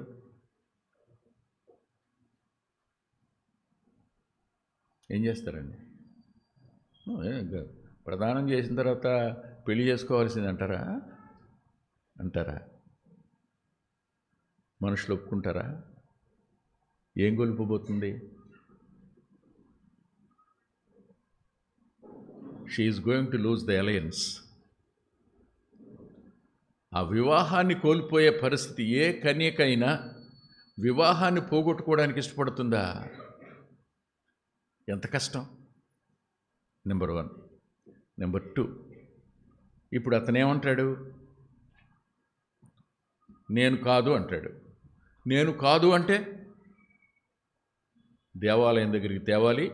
ఏం చేస్తారండి? ప్రదానం చేసిన తర్వాత పెళ్లి చేసుకోవాల్సింది అంటారా? మనుషులు ఒప్పుకుంటారా? ఏం కోల్పోబోతుంది? She is going to lose the alliance. ఆ వివాహాన్ని కోల్పోయే పరిస్థితి ఏ కన్యకైనా వివాహాన్ని పోగొట్టుకోవడానికి ఇష్టపడుతుందా? ఎంత కష్టం. నెంబర్ 1. నెంబర్ 2, ఇప్పుడు అతనేమంటాడు? నేను కాదు అంటాడు. నేను కాదు అంటే దేవాలయం దగ్గరికి తేవాలి,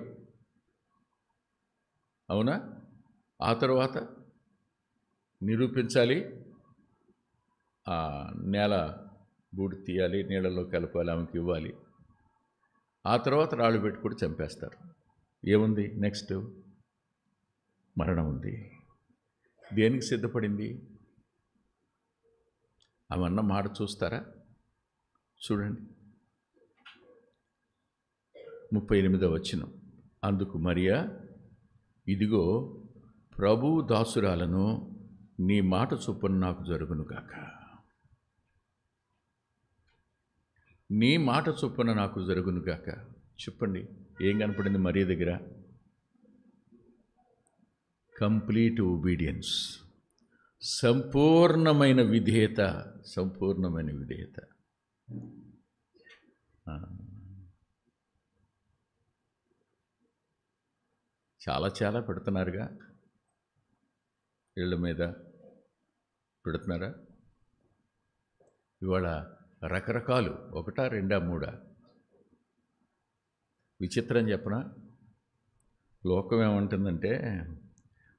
అవునా? ఆ తర్వాత నిరూపించాలి, ఆ నేల బూడి తీయాలి, నీళ్ళలో కలపాలి, ఆమెకి ఇవ్వాలి. ఆ తర్వాత రాళ్ళు పెట్టుకుని చంపేస్తారు. ఏముంది నెక్స్ట్? మరణం ఉంది. దేనికి సిద్ధపడింది? అవన్న మాట చూస్తారా? చూడండి 38వ వచనం. అందుకు మరియా, ఇదిగో ప్రభువు దాసురాలను, నీ మాట చొప్పున నాకు జరుగునుగాక. నీ మాట చొప్పున నాకు జరుగునుగాక. చెప్పండి, ఏం కనపడింది మరియ దగ్గర? కంప్లీట్ ఒబీడియన్స్, సంపూర్ణమైన విధేయత. సంపూర్ణమైన విధేయత. చాలా పెడుతున్నారుగా, ఇళ్ళ మీద పెడుతున్నారా? ఇవాళ రకరకాలు, 1, 2, 3. విచిత్రం చెప్పనా? లోకం ఏమంటుందంటే,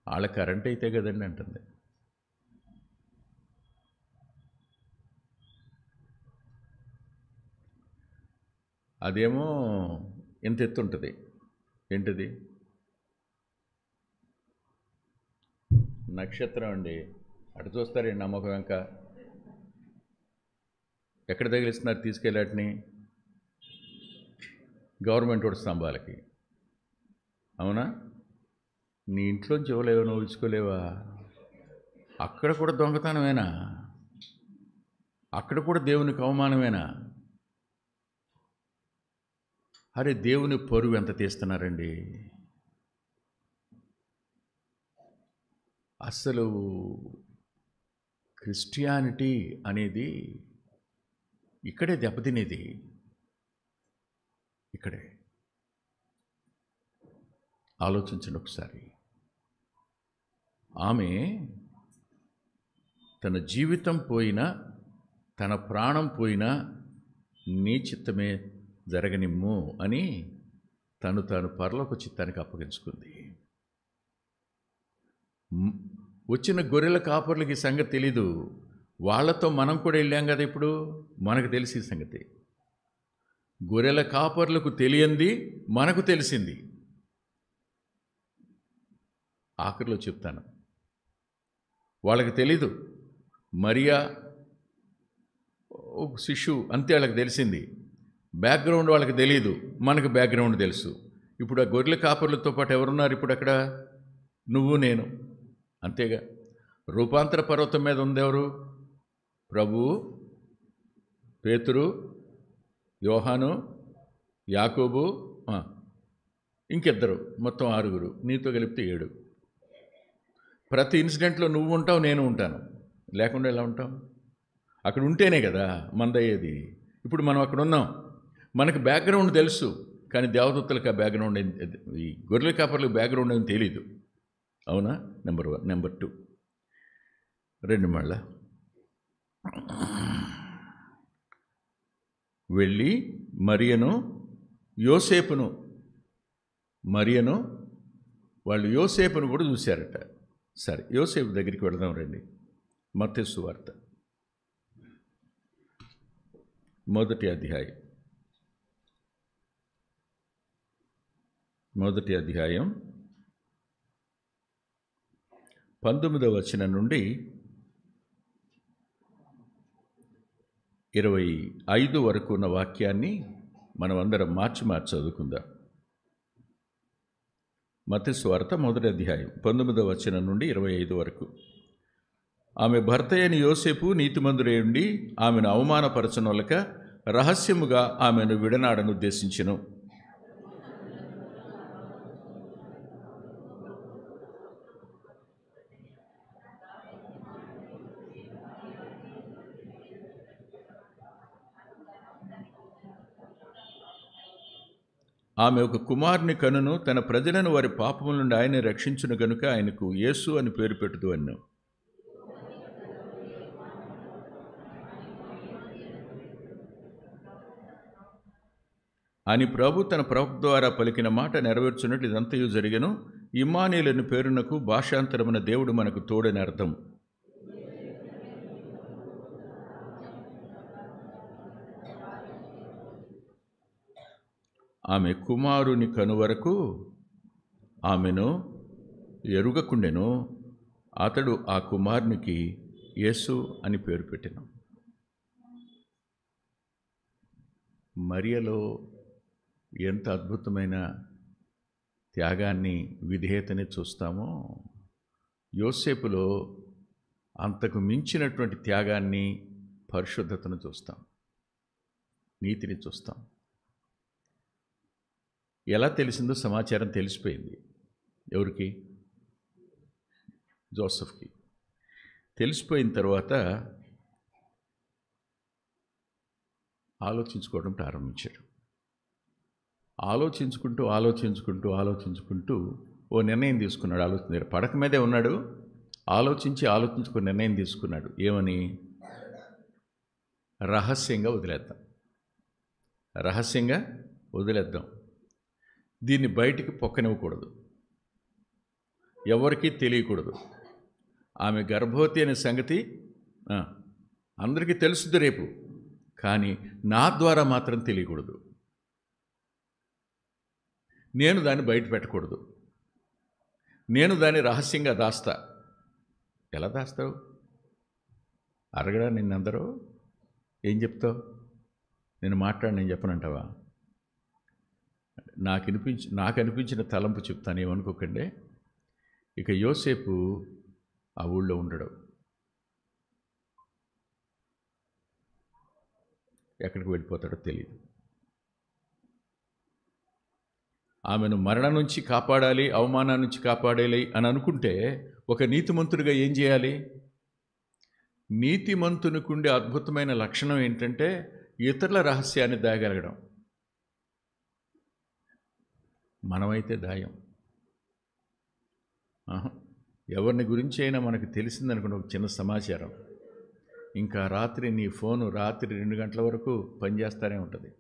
వాళ్ళ కరెంట్ అయితే కదండి అంటుంది. అదేమో ఇంత ఎత్తుంటుంది. ఏంటిది? నక్షత్రం అండి. అటు చూస్తారండి, నమ్మకం వెంక. ఎక్కడ తగిలిస్తున్నారు తీసుకెళ్ళాటిని? గవర్నమెంట్ వాడి స్తంభాలకి, అవునా? నీ ఇంట్లోంచి ఇవ్వలేవా? నువ్వు ఇచ్చుకోలేవా? అక్కడ కూడా దొంగతనమేనా? అక్కడ కూడా దేవునికి అవమానమేనా? అరే, దేవుని పరువు ఎంత తీస్తున్నారండి అసలు. క్రిస్టియానిటీ అనేది ఇక్కడే దెబ్బతినేది. ఇక్కడే ఆలోచించండి ఒకసారి. ఆమె తన జీవితం పోయినా, తన ప్రాణం పోయినా, నీ చిత్తమే జరగనిమ్ము అని తాను పరలోక చిత్తానికి అప్పగించుకుంది. వచ్చిన గొర్రెల కాపర్లకి ఈ సంగతి తెలీదు. వాళ్ళతో మనం కూడా వెళ్ళాం కదా, ఇప్పుడు మనకు తెలిసి ఈ సంగతి. గొర్రెల కాపర్లకు తెలియంది మనకు తెలిసింది. ఆఖరిలో చెప్తాను. వాళ్ళకి తెలీదు. మరియా ఒక శిశువు అంతే, వాళ్ళకి తెలిసింది. బ్యాక్గ్రౌండ్ వాళ్ళకి తెలియదు, మనకు బ్యాక్గ్రౌండ్ తెలుసు. ఇప్పుడు ఆ గొర్రెల కాపర్లతో పాటు ఎవరున్నారు ఇప్పుడు అక్కడ? నువ్వు, నేను, అంతేగా. రూపాంతర పర్వతం మీద ఉందెవరు? ప్రభువు, పేతురు, యోహాను, యాకోబు, ఇంకిద్దరు, మొత్తం 6. నీతో కలిపితే 7. ప్రతి ఇన్సిడెంట్లో నువ్వు ఉంటావు, నేను ఉంటాను. లేకుండా ఎలా ఉంటాం? అక్కడ ఉంటేనే కదా మందయ్యేది. ఇప్పుడు మనం అక్కడ ఉన్నాం, మనకు బ్యాక్గ్రౌండ్ తెలుసు, కానీ దేవదూతలకు ఆ బ్యాక్గ్రౌండ్, ఈ గొర్రెల కాపర్లకు బ్యాక్గ్రౌండ్ ఏమి తెలీదు, అవునా? నెంబర్ 1. నెంబర్ 2, 2 మళ్ళా వెళ్ళి మరియను వాళ్ళు యోసేపును కూడా చూశారట. సరే, యోసేపు దగ్గరికి వెళదాం రండి. మత్తయి సువార్త 1వ అధ్యాయం. 1వ అధ్యాయం 19వ వచనం నుండి 25 వరకు ఉన్న వాక్యాన్ని మనం అందరం మార్చి చదువుకుందాం. మత్తయి సువార్త 1వ అధ్యాయం 19వ వచనం నుండి 25 వరకు. ఆమె భర్త అయిన యోసేపు నీతిమంతుడై ఉండి ఆమెను అవమానపరచనొలక రహస్యముగా ఆమెను విడనాడను ఉద్దేశించెను. ఆమె ఒక కుమారుని కనును, తన ప్రజలను వారి పాపముల నుండి ఆయన రక్షించును గనుక ఆయనకు యేసు అని పేరు పెట్టుదు అన్నాం. అని ప్రభు తన ప్రవక్త ద్వారా పలికిన మాట నెరవేర్చున్నట్లు ఇదంతయు జరిగెను. ఇమ్మానుయేలు పేరునకు భాషాంతరమున దేవుడు మనకు తోడని అర్థం. ఆమె కుమారుని కనువరకు ఆమెను ఎరుగకుండెను. అతడు ఆ కుమారునికి యేసు అని పేరు పెట్టెను. మరియలో ఎంత అద్భుతమైన త్యాగాన్ని, విధేయతని చూస్తామో, యోసేపులో అంతకు మించినటువంటి త్యాగాన్ని, పరిశుద్ధతను చూస్తాం, నీతిని చూస్తాం. ఎలా తెలిసిందో సమాచారం తెలిసిపోయింది. ఎవరికి? జోసెఫ్కి. తెలిసిపోయిన తర్వాత ఆలోచించుకోవడం ప్రారంభించాడు. ఆలోచించుకుంటూ ఓ నిర్ణయం తీసుకున్నాడు. ఆలోచన పడక మీదే ఉన్నాడు. ఆలోచించుకుని నిర్ణయం తీసుకున్నాడు. ఏమని? రహస్యంగా వదిలేద్దాం, దీన్ని బయటికి పొక్కనివ్వకూడదు, ఎవరికీ తెలియకూడదు. ఆమె గర్భవతి అనే సంగతి అందరికీ తెలుస్తుంది రేపు, కానీ నా ద్వారా మాత్రం తెలియకూడదు. నేను దాన్ని బయట పెట్టకూడదు. నేను దాన్ని రహస్యంగా దాస్తా. ఎలా దాస్తావు? అరగడా నిన్నందరూ? ఏం చెప్తావు? నేను నేను చెప్పనంటావా? నాకు అనిపించిన తలంపు చెప్తాను, ఏమనుకోకండి. ఇక యోసేపు ఆ ఊళ్ళో ఉండడు. ఎక్కడికి వెళ్ళిపోతాడో తెలియదు. ఆమెను మరణం నుంచి కాపాడాలి, అవమానం నుంచి కాపాడాలి అని అనుకుంటే ఒక నీతిమంతుడిగా ఏం చేయాలి? నీతిమంతునికుండే అద్భుతమైన లక్షణం ఏంటంటే ఇతరుల రహస్యాన్ని దాయగలగడం. మనమైతే దాయం. ఎవరిని గురించి అయినా మనకు తెలిసిందనుకున్న ఒక చిన్న సమాచారం, ఇంకా రాత్రి నీ ఫోను రాత్రి 2 గంటల వరకు పనిచేస్తూనే ఉంటుంది.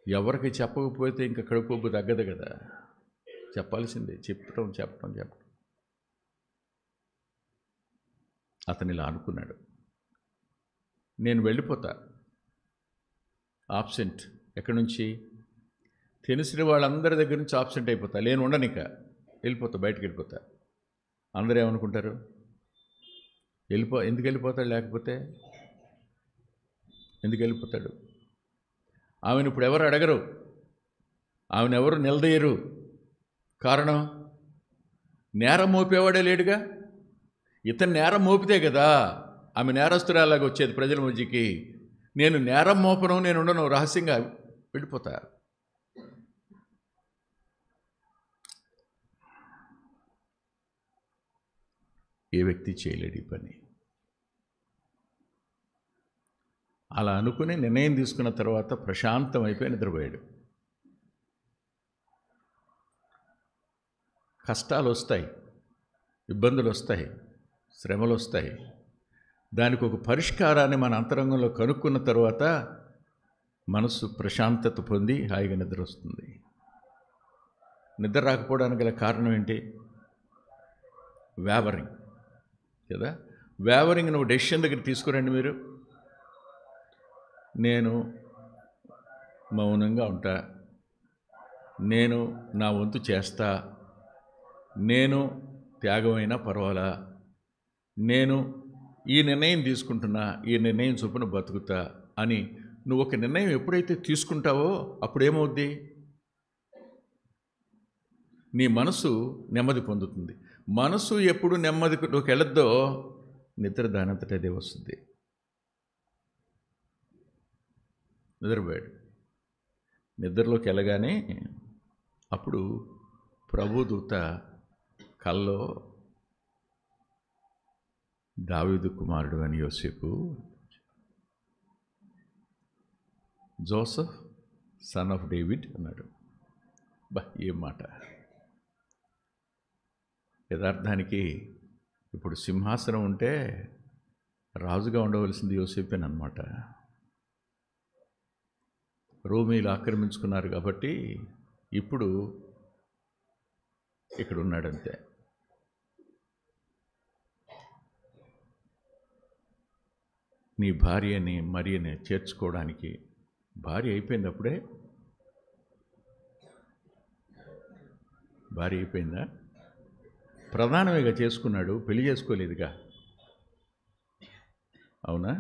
ఎవరికి చెప్పకపోతే ఇంకా కడుపు తగ్గదు కదా, చెప్పాల్సిందే. చెప్పటం. అతను ఇలా అనుకున్నాడు, నేను వెళ్ళిపోతా, ఆబ్సెంట్. ఎక్కడి నుంచి? తెలిసిన వాళ్ళందరి దగ్గర నుంచి ఆబ్సెంట్ అయిపోతా, నేను ఉండనిక వెళ్ళిపోతా, బయటకు వెళ్ళిపోతా. అందరూ ఏమనుకుంటారు? ఎందుకు వెళ్ళిపోతాడు? లేకపోతే ఎందుకు వెళ్ళిపోతాడు? ఆమెను ఇప్పుడు ఎవరు అడగరు, ఆమెను ఎవరు నిలదీయరు. కారణం, నేరం మోపేవాడే లేడుగా. ఇతను నేరం మోపితే కదా ఆమె నేరస్తురాలాగా వచ్చేది ప్రజల మధ్యకి. నేను నేరం మోపను, నేను ఉండను, రహస్యంగా వెళ్ళిపోతా. ఏ వ్యక్తి చేయలేడు ఈ పని. అలా అనుకుని నిర్ణయం తీసుకున్న తర్వాత ప్రశాంతం అయిపోయి నిద్రపోయాడు. కష్టాలు వస్తాయి, ఇబ్బందులు వస్తాయి, శ్రమలు వస్తాయి. దానికి ఒక పరిష్కారాన్ని మన అంతరంగంలో కనుక్కున్న తర్వాత మనసు ప్రశాంతత పొంది హాయిగా నిద్ర వస్తుంది. నిద్ర రాకపోవడానికి గల కారణం ఏంటి? వేవరింగ్ కదా. వేవరింగ్ నువ్వు డెసిషన్ దగ్గర తీసుకురండి. మీరు, నేను మౌనంగా ఉంటా, నేను నా వంతు చేస్తా, నేను త్యాగమైనా పర్వాలా, నేను ఈ నిర్ణయం తీసుకుంటున్నా, ఈ నిర్ణయం చొప్పున బతుకుతా అని నువ్వు ఒక నిర్ణయం ఎప్పుడైతే తీసుకుంటావో అప్పుడేమవుద్ది? నీ మనసు నెమ్మది పొందుతుంది. మనసు ఎప్పుడు నెమ్మదిలోకి వెళ్ళొద్దో నిద్ర దానంతట అదే వస్తుంది. నిద్రపోయాడు. నిద్రలోకి వెళ్ళగానే అప్పుడు ప్రభుదూత కల్లో, దావీదు కుమారుడు అని యోసేపు, జోసెఫ్ సన్ ఆఫ్ డేవిడ్ అన్నాడు. ఏం మాట! యథార్థానికి ఇప్పుడు సింహాసనం ఉంటే రాజుగా ఉండవలసింది యోసేపేనమాట. రోమీలు ఆక్రమించుకున్నారు కాబట్టి ఇప్పుడు ఇక్కడ ఉన్నాడంతే. నీ భార్యని మరియని చేర్చుకోవడానికి భార్య అయిపోయింది. అప్పుడే భార్య అయిపోయిందా? ప్రధానమేగా చేసుకున్నాడు, పెళ్లి చేసుకోలేదుగా. అవునా?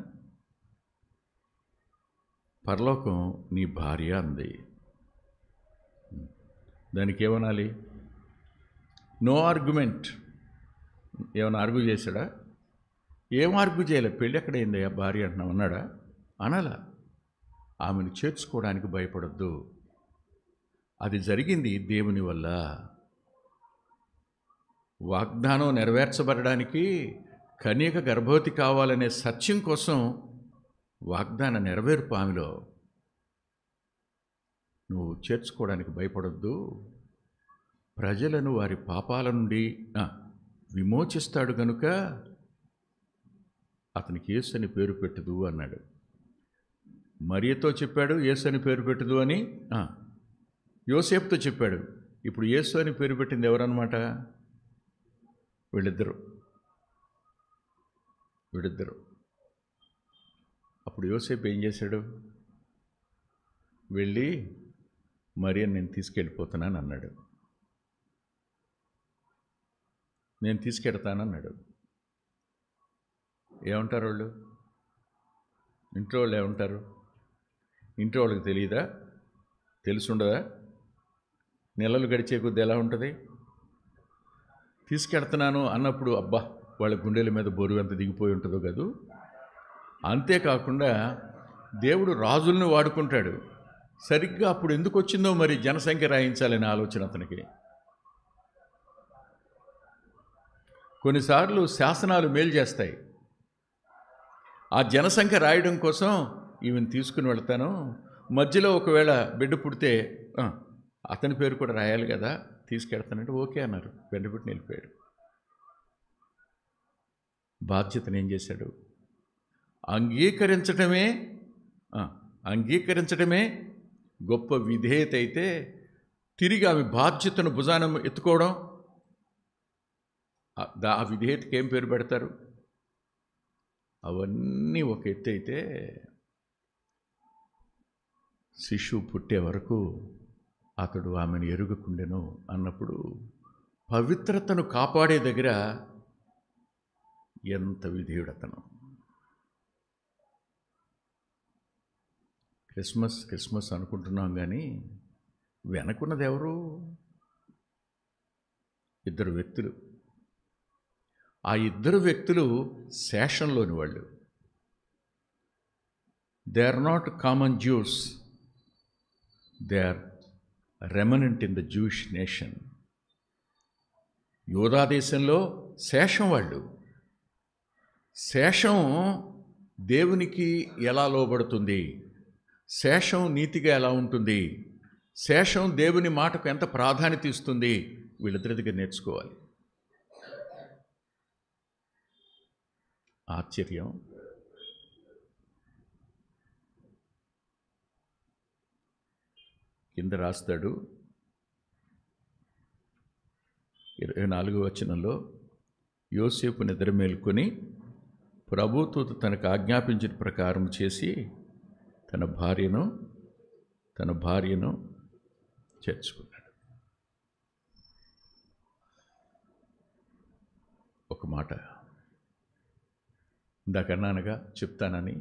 పరలోకం నీ భార్య అంది. దానికి ఏమనాలి? No argument. ఏమైనా ఆర్గ్యూ చేశాడా? ఏం ఆర్గ్యూ చేయలే. పెళ్ళి ఎక్కడైంది భార్య అంటున్నావు అన్నాడా? అనాలా? ఆమెను చేర్చుకోవడానికి భయపడద్దు. అది జరిగింది దేవుని వల్ల. వాగ్దానం నెరవేర్చబడడానికి కన్యక గర్భవతి కావాలనే సత్యం కోసం వాగ్దాన నెరవేర్పు ఆమెలో. నువ్వు చేర్చుకోవడానికి భయపడొద్దు. ప్రజలను వారి పాపాల నుండి విమోచిస్తాడు గనుక అతనికి యేసు అని పేరు పెట్టుదు అన్నాడు. మరియతో చెప్పాడు యేసు అని పేరు పెట్టుదు అని. యోసేపుతో చెప్పాడు. ఇప్పుడు యేసు అని పేరు పెట్టింది ఎవరన్నమాట? వీళ్ళిద్దరు. అప్పుడు యోసేపు ఏం చేశాడు? వెళ్ళి మరియని నేను తీసుకెళ్ళిపోతున్నాను అన్నాడు. నేను తీసుకెడతానన్నాడు. ఏమంటారు వాళ్ళు? ఇంట్లో వాళ్ళు ఏమంటారు? ఇంట్లో వాళ్ళకి తెలియదా? తెలుసుండదా? నెలలు గడిచే కొద్ది ఎలా ఉంటుంది? తీసుకెడుతున్నాను అన్నప్పుడు అబ్బా వాళ్ళ గుండెల మీద బరువు ఎంత దిగిపోయి ఉంటుందో కదూ. అంతేకాకుండా దేవుడు రాజులను వాడుకుంటాడు. సరిగ్గా అప్పుడు ఎందుకు వచ్చిందో మరి జనసంఖ్య రాయించాలనే ఆలోచన అతనికి. కొన్నిసార్లు శాసనాలు మేలు చేస్తాయి. ఆ జనసంఖ్య రాయడం కోసం ఈమెను తీసుకుని వెళ్తాను. మధ్యలో ఒకవేళ బిడ్డ పుడితే అతని పేరు కూడా రాయాలి కదా, తీసుకెళ్తానంటే ఓకే అన్నారు. వెంటబెట్టి వెళ్ళిపోయాడు. బాధ్యతను ఏం చేశాడు? అంగీకరించడమే గొప్ప విధేయత అయితే, తిరిగి ఆమె బాధ్యతను భుజానం ఎత్తుకోవడం, ఆ విధేయతకి ఏం పేరు పెడతారు? అవన్నీ ఒక ఎత్తు అయితే, శిశువు పుట్టే వరకు అతడు ఆమెను ఎరుగకుండెను అన్నప్పుడు పవిత్రతను కాపాడే దగ్గర ఎంత విధేయుడతను. క్రిస్మస్ అనుకుంటున్నాం కానీ వెనకున్నది ఎవరు? ఇద్దరు వ్యక్తులు. ఆ ఇద్దరు వ్యక్తులు శేషంలోని వాళ్ళు. They are not common Jews, they are remnant in the Jewish nation. యోధా దేశంలో శేషం వాళ్ళు. శేషం దేవునికి ఎలా లోబడుతుంది? శేషం నీతిగా ఎలా ఉంటుంది? శేషం దేవుని మాటకు ఎంత ప్రాధాన్యత ఇస్తుంది? వీళ్ళిద్దరి దగ్గర నేర్చుకోవాలి. ఆశ్చర్యం. కింద రాస్తాడు 24వ వచనంలో, యోసేపు నిద్ర మేల్కొని ప్రభుదూత తనకు ఆజ్ఞాపించిన ప్రకారం చేసి తన భార్యను చేర్చుకున్నాడు. ఒక మాట ఇందాకన్నానుగా చెప్తానని.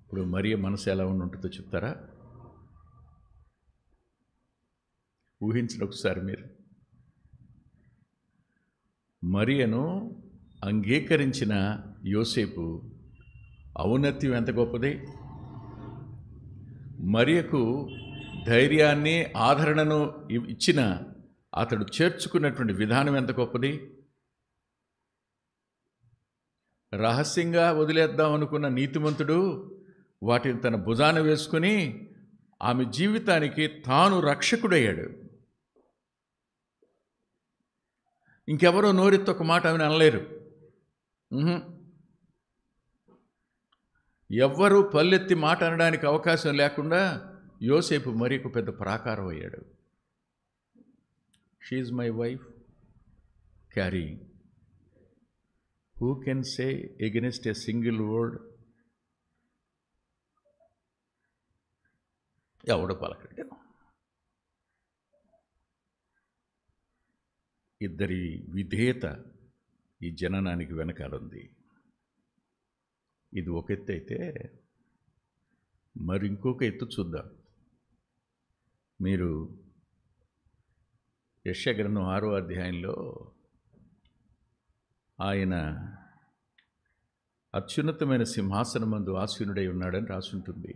ఇప్పుడు మరియ మనసు ఎలా ఉంటుందో చెప్తారా? ఊహించిన ఒకసారి మీరు. మరియను అంగీకరించిన యోసేపు ఔన్నత్యం ఎంత గొప్పది! మరియకు ధైర్యాన్ని ఆదరణను ఇచ్చిన అతడు చేర్చుకున్నటువంటి విధానం ఎంత గొప్పది! రహస్యంగా వదిలేద్దాం అనుకున్న నీతిమంతుడు వాటిని తన భుజాన వేసుకుని ఆమె జీవితానికి తాను రక్షకుడయ్యాడు. ఇంకెవరో నోరెత్తి ఒక మాట ఆమెను అనలేరు. ఎవ్వరూ పల్లెత్తి మాట అనడానికి అవకాశం లేకుండా యోసేపు మరి ఒక పెద్ద ప్రాకారం అయ్యాడు. She is my wife carry. Who can say against a single word? ఎవడు పలకడు. ఇద్దరి విధేయత ఈ జననానికి వెనకాలంది. ఇది ఒక ఎత్తు అయితే మరి ఇంకొక ఎత్తు చూద్దాం. మీరు యెషయా గ్రంథం 6వ అధ్యాయంలో ఆయన అత్యున్నతమైన సింహాసనమందు ఆసీనుడై ఉన్నాడని రాసుంటుంది.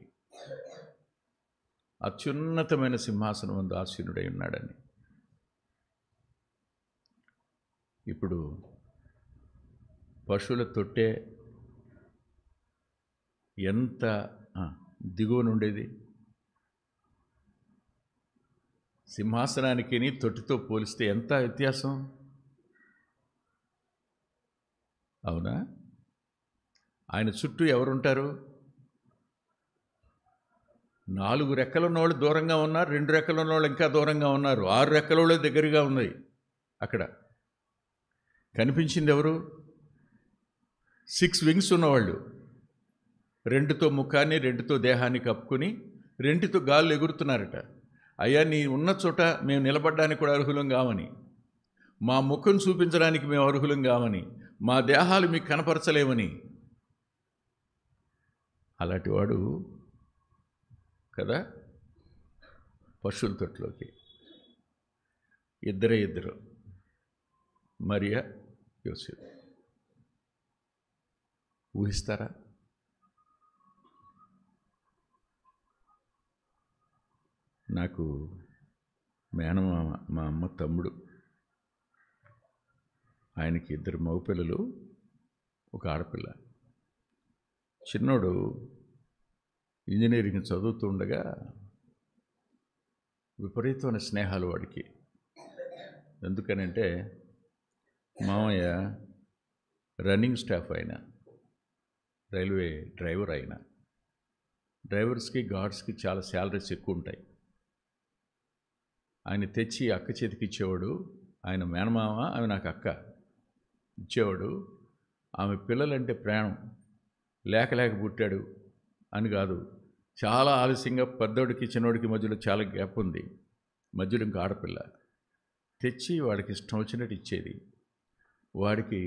అత్యున్నతమైన సింహాసనమందు ఆసీనుడై ఉన్నాడని. ఇప్పుడు పశువుల తొట్టే ఎంత దిగువనుండేది? సింహాసనానికి తొట్టితో పోలిస్తే ఎంత వ్యత్యాసం, అవునా? ఆయన చుట్టూ ఎవరుంటారు? 4 రెక్కలున్నవాళ్ళు దూరంగా ఉన్నారు, 2 రెక్కలు ఉన్నవాళ్ళు ఇంకా దూరంగా ఉన్నారు, 6 రెక్కల దగ్గరగా ఉన్నాయి. అక్కడ కనిపించింది ఎవరు? 6 వింగ్స్ ఉన్నవాళ్ళు, 2తో ముఖాన్ని 2తో దేహాన్ని కప్పుకొని 2తో గాల్లో ఎగురుతున్నారట. అయ్యా, నీ ఉన్న చోట మేము నిలబడడానికి కూడా అర్హులం కావని, మా ముఖం చూపించడానికి మేము అర్హులం కావని, మా దేహాలు మీకు కనపరచలేమని. అలాంటి వాడు కదా పశువుల తొట్టులోకి. ఇద్దరు మరియా యోసేపు. ఊహిస్తారా? నాకు మేనమామ, మా అమ్మ తమ్ముడు, ఆయనకి 2 మగపిల్లలు, ఒక ఆడపిల్ల. చిన్నోడు ఇంజనీరింగ్ చదువుతూ ఉండగా విపరీతమైన స్నేహాలు వాడికి. ఎందుకనంటే మామయ్య రన్నింగ్ స్టాఫ్ అయినా, రైల్వే డ్రైవర్ అయినా. డ్రైవర్స్కి గార్డ్స్కి చాలా శాలరీస్ ఎక్కువ ఉంటాయి. ఆయన తెచ్చి అక్క చేతికి ఇచ్చేవాడు. ఆయన మేనమామ, ఆమె నాకు అక్క, ఇచ్చేవాడు. ఆమె పిల్లలంటే ప్రాణం. లేక పుట్టాడు అని కాదు, చాలా ఆలస్యంగా పెద్దోడికి చిన్నోడికి మధ్యలో చాలా గ్యాప్ ఉంది, మధ్యలో ఇంకా ఆడపిల్ల. తెచ్చి వాడికి ఇష్టం వచ్చినట్టు ఇచ్చేది. వాడికి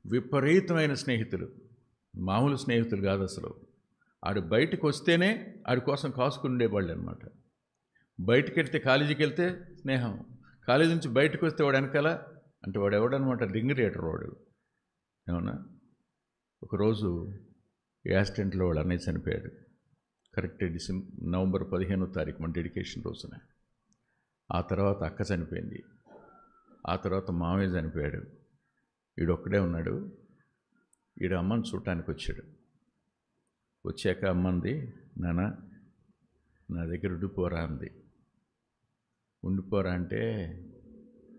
విపరీతమైన స్నేహితులు, మామూలు స్నేహితులు కాదు అసలు. ఆడు బయటకు వస్తేనే ఆడి కోసం కాసుకుని ఉండేవాళ్ళు అనమాట. బయటికి వెళ్తే, కాలేజీకి వెళ్తే స్నేహం, కాలేజీ నుంచి బయటకు వస్తే వాడు వెనకాల. అంటే వాడు ఎవడనమాట, రింగ్ రేటర్ వాడు. ఏమన్నా ఒకరోజు యాక్సిడెంట్లో వాడు అన్నయ్య చనిపోయాడు. కరెక్ట్ నవంబర్ 15వ తారీఖు మన డెడికేషన్ రోజున. ఆ తర్వాత అక్క చనిపోయింది. ఆ తర్వాత మామయ్య చనిపోయాడు. ఈడొక్కడే ఉన్నాడు. ఈడు అమ్మని చూడటానికి వచ్చాడు. వచ్చాక అమ్మంది, నాన్న నా దగ్గర ఉండిపోరా అంది. ఉండిపోరా అంటే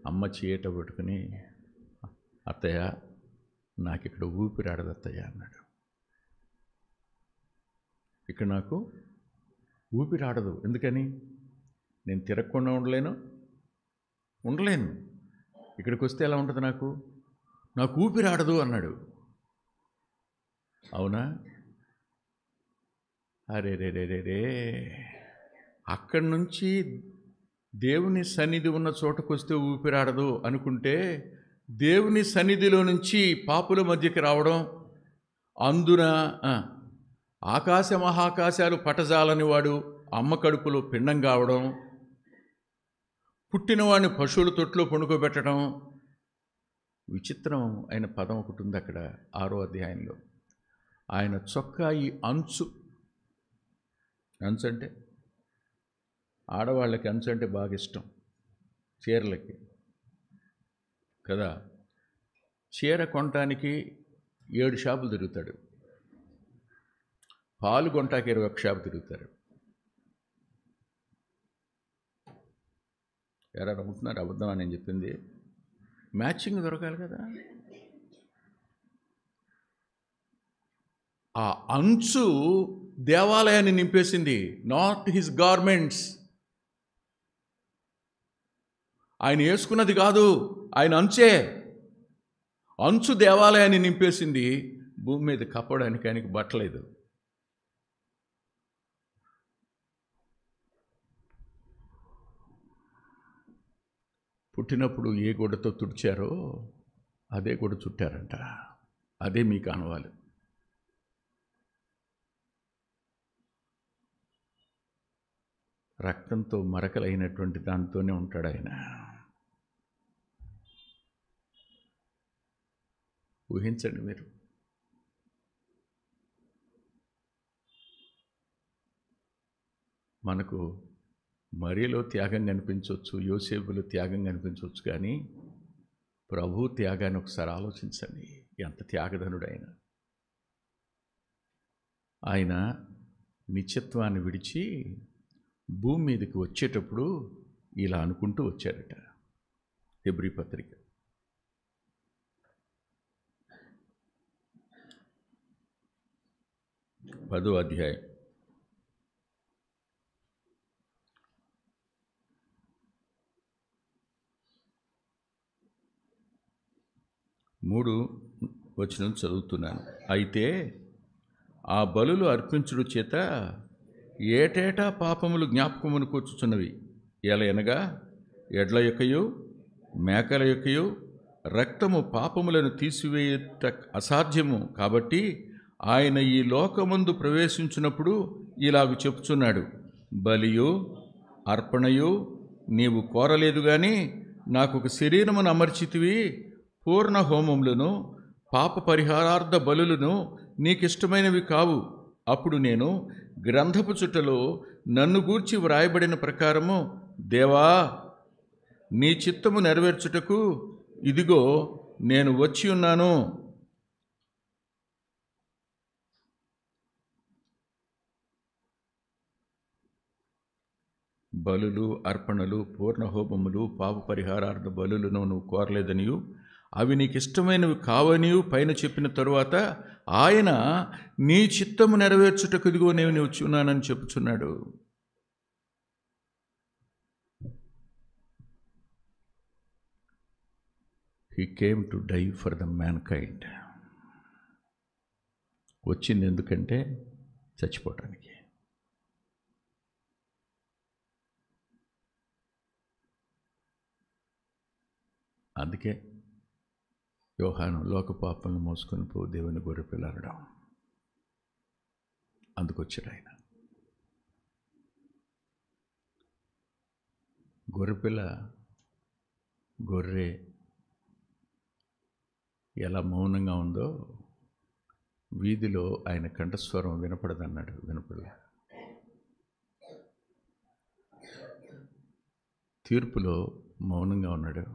అమ్మ చీయట పట్టుకుని, అత్తయ్య నాకు ఇక్కడ ఊపిరాడదు అత్తయ్య అన్నాడు. ఇక్కడ నాకు ఊపిరాడదు. ఎందుకని? నేను తిరగకుండా ఉండలేను. ఇక్కడికి వస్తే ఎలా ఉంటుంది నాకు ఊపిరాడదు అన్నాడు. అవునా? అరే అక్కడి నుంచి దేవుని సన్నిధి ఉన్న చోటకు వస్తే ఊపిరాడదు అనుకుంటే, దేవుని సన్నిధిలో నుంచి పాపుల మధ్యకి రావడం, అందున ఆకాశ మహాకాశాలు పటజాలని వాడు అమ్మ కడుపులో పిండం కావడం, పుట్టినవాడిని పశువుల తొట్లో పండుకోబెట్టడం. విచిత్రం అయిన పదం ఒకటి ఉంది అక్కడ 6వ అధ్యాయంలో. ఆయన చొక్కా ఈ అంచు అంటే ఆడవాళ్ళకి అంచు అంటే బాగా ఇష్టం, చీరలకి కదా. చీర కొనటానికి 7 షాపులు తిరుగుతాడు, పాలు కొంటాకి 21 షాపు తిరుగుతారు. ఎరా నమ్ముతున్నారు అబద్ధం అని నేను చెప్పింది? మ్యాచింగ్ దొరకాలి కదా. ఆ అంచు దేవాలయాన్ని నింపేసింది, నాట్ హిస్ గార్మెంట్స్. ఆయన వేసుకున్నది కాదు, ఆయన అంచే. అంచు దేవాలయాన్ని నింపేసింది. భూమి మీద కప్పడానికి ఆయనకి బట్టలేదు. పుట్టినప్పుడు ఏ గుడ్డతో తుడిచారో అదే గుడ్డ చుట్టారంట. అదే మీకు ఆనవాలు. రక్తంతో మరకలైనటువంటి దాంతోనే ఉంటాడు ఆయన. ఊహించండి మీరు. మనకు మరియలో త్యాగం కనిపించవచ్చు, యోసేపులో త్యాగం కనిపించవచ్చు, కానీ ప్రభు త్యాగాన్ని ఒకసారి ఆలోచించండి. ఎంత త్యాగధనుడు ఆయన. ఆయన నిత్యత్వాన్ని విడిచి భూమి మీదకి వచ్చేటప్పుడు ఇలా అనుకుంటూ వచ్చారట. హెబ్రీ పత్రిక 10వ అధ్యాయం 3వ వచనం చదువుతున్నాను. అయితే ఆ బలులు అర్పించుడు చేత ఏటేటా పాపములు జ్ఞాపకమునకు వచ్చుచున్నవి. ఎలయనగా ఎడ్ల యొక్కయు మేకల యొక్కయు రక్తము పాపములను తీసివేయుట అసాధ్యము. కాబట్టి ఆయన ఈ లోకమందు ప్రవేశించినప్పుడు ఇలాగ చెప్పుచున్నాడు, బలియు అర్పణయు నీవు కోరలేదు గాని నాకు ఒక శరీరమును అమర్చితివి. పూర్ణ హోమములను పాప పరిహారార్థ బలులను నీకిష్టమైనవి కావు. అప్పుడు నేను గ్రంథపు చుట్టలో నన్ను గూర్చి వ్రాయబడిన ప్రకారము, దేవా నీ చిత్తము నెరవేర్చుటకు ఇదిగో నేను వచ్చి ఉన్నాను. బలులు అర్పణలు పూర్ణహోమములు పాప పరిహారార్థ బలులను నువ్వు కోరలేదనియు అవి నీకు ఇష్టమైనవి కావనియు పైన చెప్పిన తరువాత ఆయన నీ చిత్తము నెరవేర్చుటకు ఇదిగో నేను వచ్చి ఉన్నానని చెప్పుచున్నాడు. He came to die for the mankind. వచ్చింది ఎందుకంటే చచ్చిపోవటానికి. అందుకే యోహాను లోక పాపలను మోసుకొని పో దేవుని గొర్రెపిల్ల అనడం. అందుకొచ్చాడు ఆయన. గొర్రెపిల్ల గొర్రె ఎలా మౌనంగా ఉందో వీధిలో ఆయన కంఠస్వరం వినపడదన్నాడు. వినపడలే. తీర్పులో మౌనంగా ఉన్నాడు.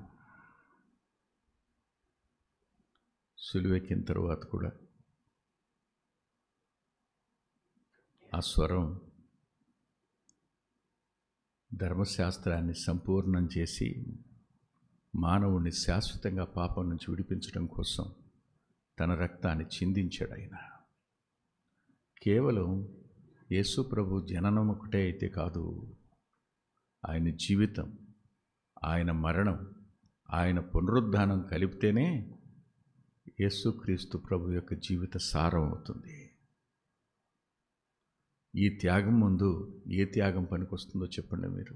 సిలువెక్కిన తరువాత కూడా ఆ స్వరం ధర్మశాస్త్రాన్ని సంపూర్ణం చేసి మానవుణ్ణి శాశ్వతంగా పాపం నుంచి విడిపించడం కోసం తన రక్తాన్ని చిందించాడు ఆయన. కేవలం యేసు ప్రభు జననం ఒకటే అయితే కాదు, ఆయన జీవితం, ఆయన మరణం, ఆయన పునరుద్ధానం కలిపితేనే యేసుక్రీస్తు ప్రభు యొక్క జీవిత సారం అవుతుంది. ఈ త్యాగం ముందు ఏ త్యాగం పనికొస్తుందో చెప్పండి మీరు.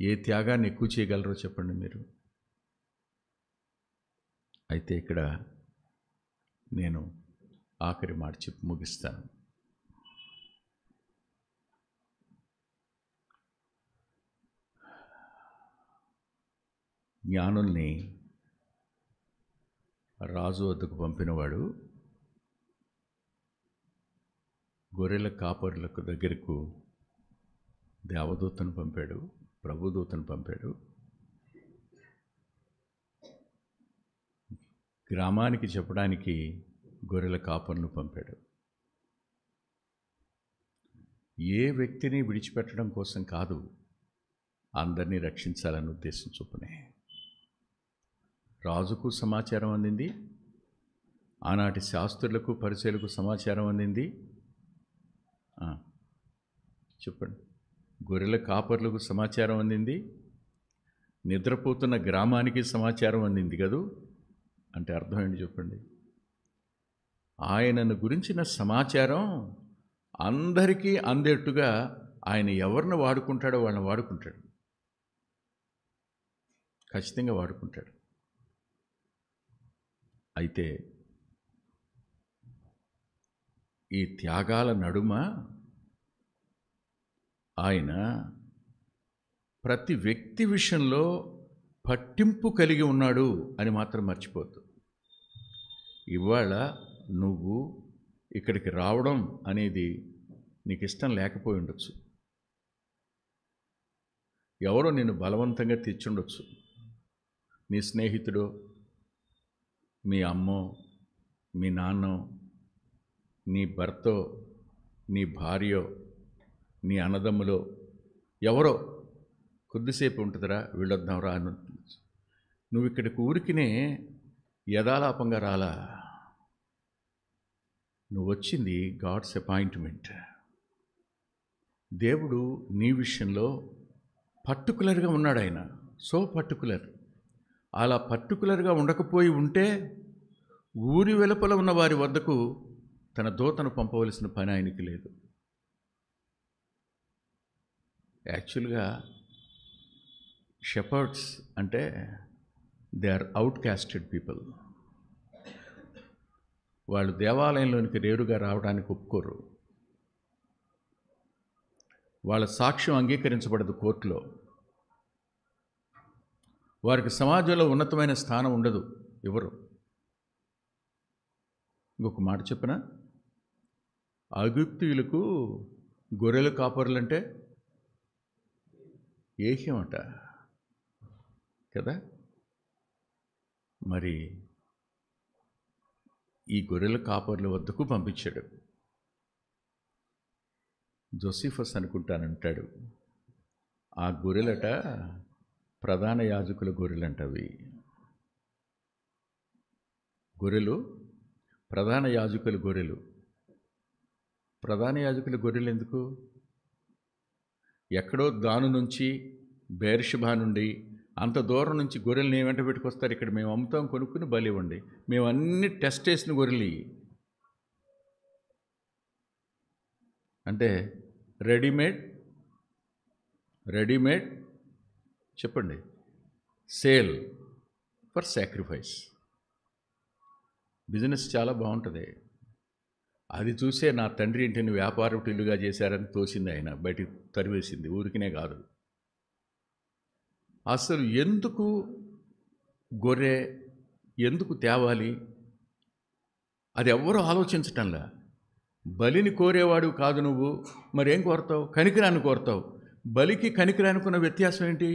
ఏ త్యాగాన్ని ఎక్కువ చేయగలరో చెప్పండి మీరు. అయితే ఇక్కడ నేను ఆఖరి మాట చెప్పి ముగిస్తాను. జ్ఞానుల్ని రాజు వద్దకు పంపినవాడు గొర్రెల కాపరులకు దగ్గరకు దేవదూతను పంపాడు, ప్రభుదూతను పంపాడు. గ్రామానికి చెప్పడానికి గొర్రెల కాపరులను పంపాడు. ఏ వ్యక్తిని విడిచిపెట్టడం కోసం కాదు, అందరినీ రక్షించాలనే ఉద్దేశం చొప్పునే రాజుకు సమాచారం అందింది, ఆనాటి శాస్త్రులకు పరిచయులకు సమాచారం అందింది. చెప్పండి. గొర్రెల కాపర్లకు సమాచారం అందింది, నిద్రపోతున్న గ్రామానికి సమాచారం అందింది కదూ. అంటే అర్థం ఏంటి చెప్పండి? ఆయనను గురించిన సమాచారం అందరికీ అందేట్టుగా ఆయన ఎవరిని వాడుకుంటాడో వాళ్ళని వాడుకుంటాడు, ఖచ్చితంగా వాడుకుంటాడు. అయితే ఈ త్యాగాల నడుమ ఆయన ప్రతి వ్యక్తి విషయంలో పట్టింపు కలిగి ఉన్నాడు అని మాత్రం మర్చిపోద్దు. ఇవాళ నువ్వు ఇక్కడికి రావడం అనేది నీకు ఇష్టం లేకపోయి ఉండొచ్చు, ఎవరో నిన్ను బలవంతంగా తెచ్చుండొచ్చు. నీ స్నేహితుడో, మీ అమ్మో, మీ నాన్నో, నీ భర్తో, నీ భార్యో, నీ అన్నదమ్ములో ఎవరో కొద్దిసేపు ఉంటుందిరా వీళ్ళొద్దాం రా అని. నువ్వు ఇక్కడికి ఊరికినే యథాలాపంగా రాలా, నువ్వు వచ్చింది గాడ్స్ అపాయింట్మెంట్. దేవుడు నీ విషయంలో పర్టికులర్గా ఉన్నాడు. ఆయన సో పర్టికులర్. అలా పర్టికులర్గా ఉండకపోయి ఉంటే ఊరి వెలుపల ఉన్న వారి వద్దకు తన దూతను పంపవలసిన పని ఆయనకి లేదు. యాక్చువల్గా షెపర్డ్స్ అంటే they are out casted people. వాళ్ళు దేవాలయంలోనికి నేరుగా రావడానికి ఒప్పుకోరు, వాళ్ళ సాక్ష్యం అంగీకరించబడదు కోర్టులో, వారికి సమాజంలో ఉన్నతమైన స్థానం ఉండదు, ఎవరు. ఇంకొక మాట చెప్పిన, ఐగుప్తీయులకు గొర్రెల కాపరులంటే ఏహ్యమట కదా. మరి ఈ గొర్రెల కాపర్ల వద్దకు పంపించాడు. జోసిఫస్ అనుకుంటానంటాడు, ఆ గొర్రెలట ప్రధాన యాజకుల గొర్రెలంటవి. గొర్రెలు ప్రధాన యాజకుల గొర్రెలు. ప్రధాన యాజకుల గొర్రెలు ఎందుకు? ఎక్కడో దాను నుంచి, బేర్షిబా నుండి అంత దూరం నుంచి గొర్రెలను ఏమంట పెట్టుకొస్తారు. ఇక్కడ మేము అమ్ముతాం, కొనుక్కుని బలి ఇవ్వండి. మేము అన్ని టెస్ట్ చేసిన గొర్రెలు అంటే రెడీమేడ్ చెప్పండి, సేల్ ఫర్ సాక్రిఫైస్. బిజినెస్ చాలా బాగుంటుంది. అది చూసే నా తండ్రి ఇంటిని వ్యాపారపు ఇల్లుగా చేశారని తోసింది, ఆయన బయటికి తరివేసింది. ఊరికినే కాదు, అసలు ఎందుకు గొర్రె ఎందుకు తేవాలి అది ఎవ్వరూ ఆలోచించటంలా. బలిని కోరేవాడు కాదు నువ్వు, మరేం కోరుతావు? కనికిరాన్ని కోరుతావు. బలికి కనికిరానుకున్న వ్యత్యాసం ఏంటి?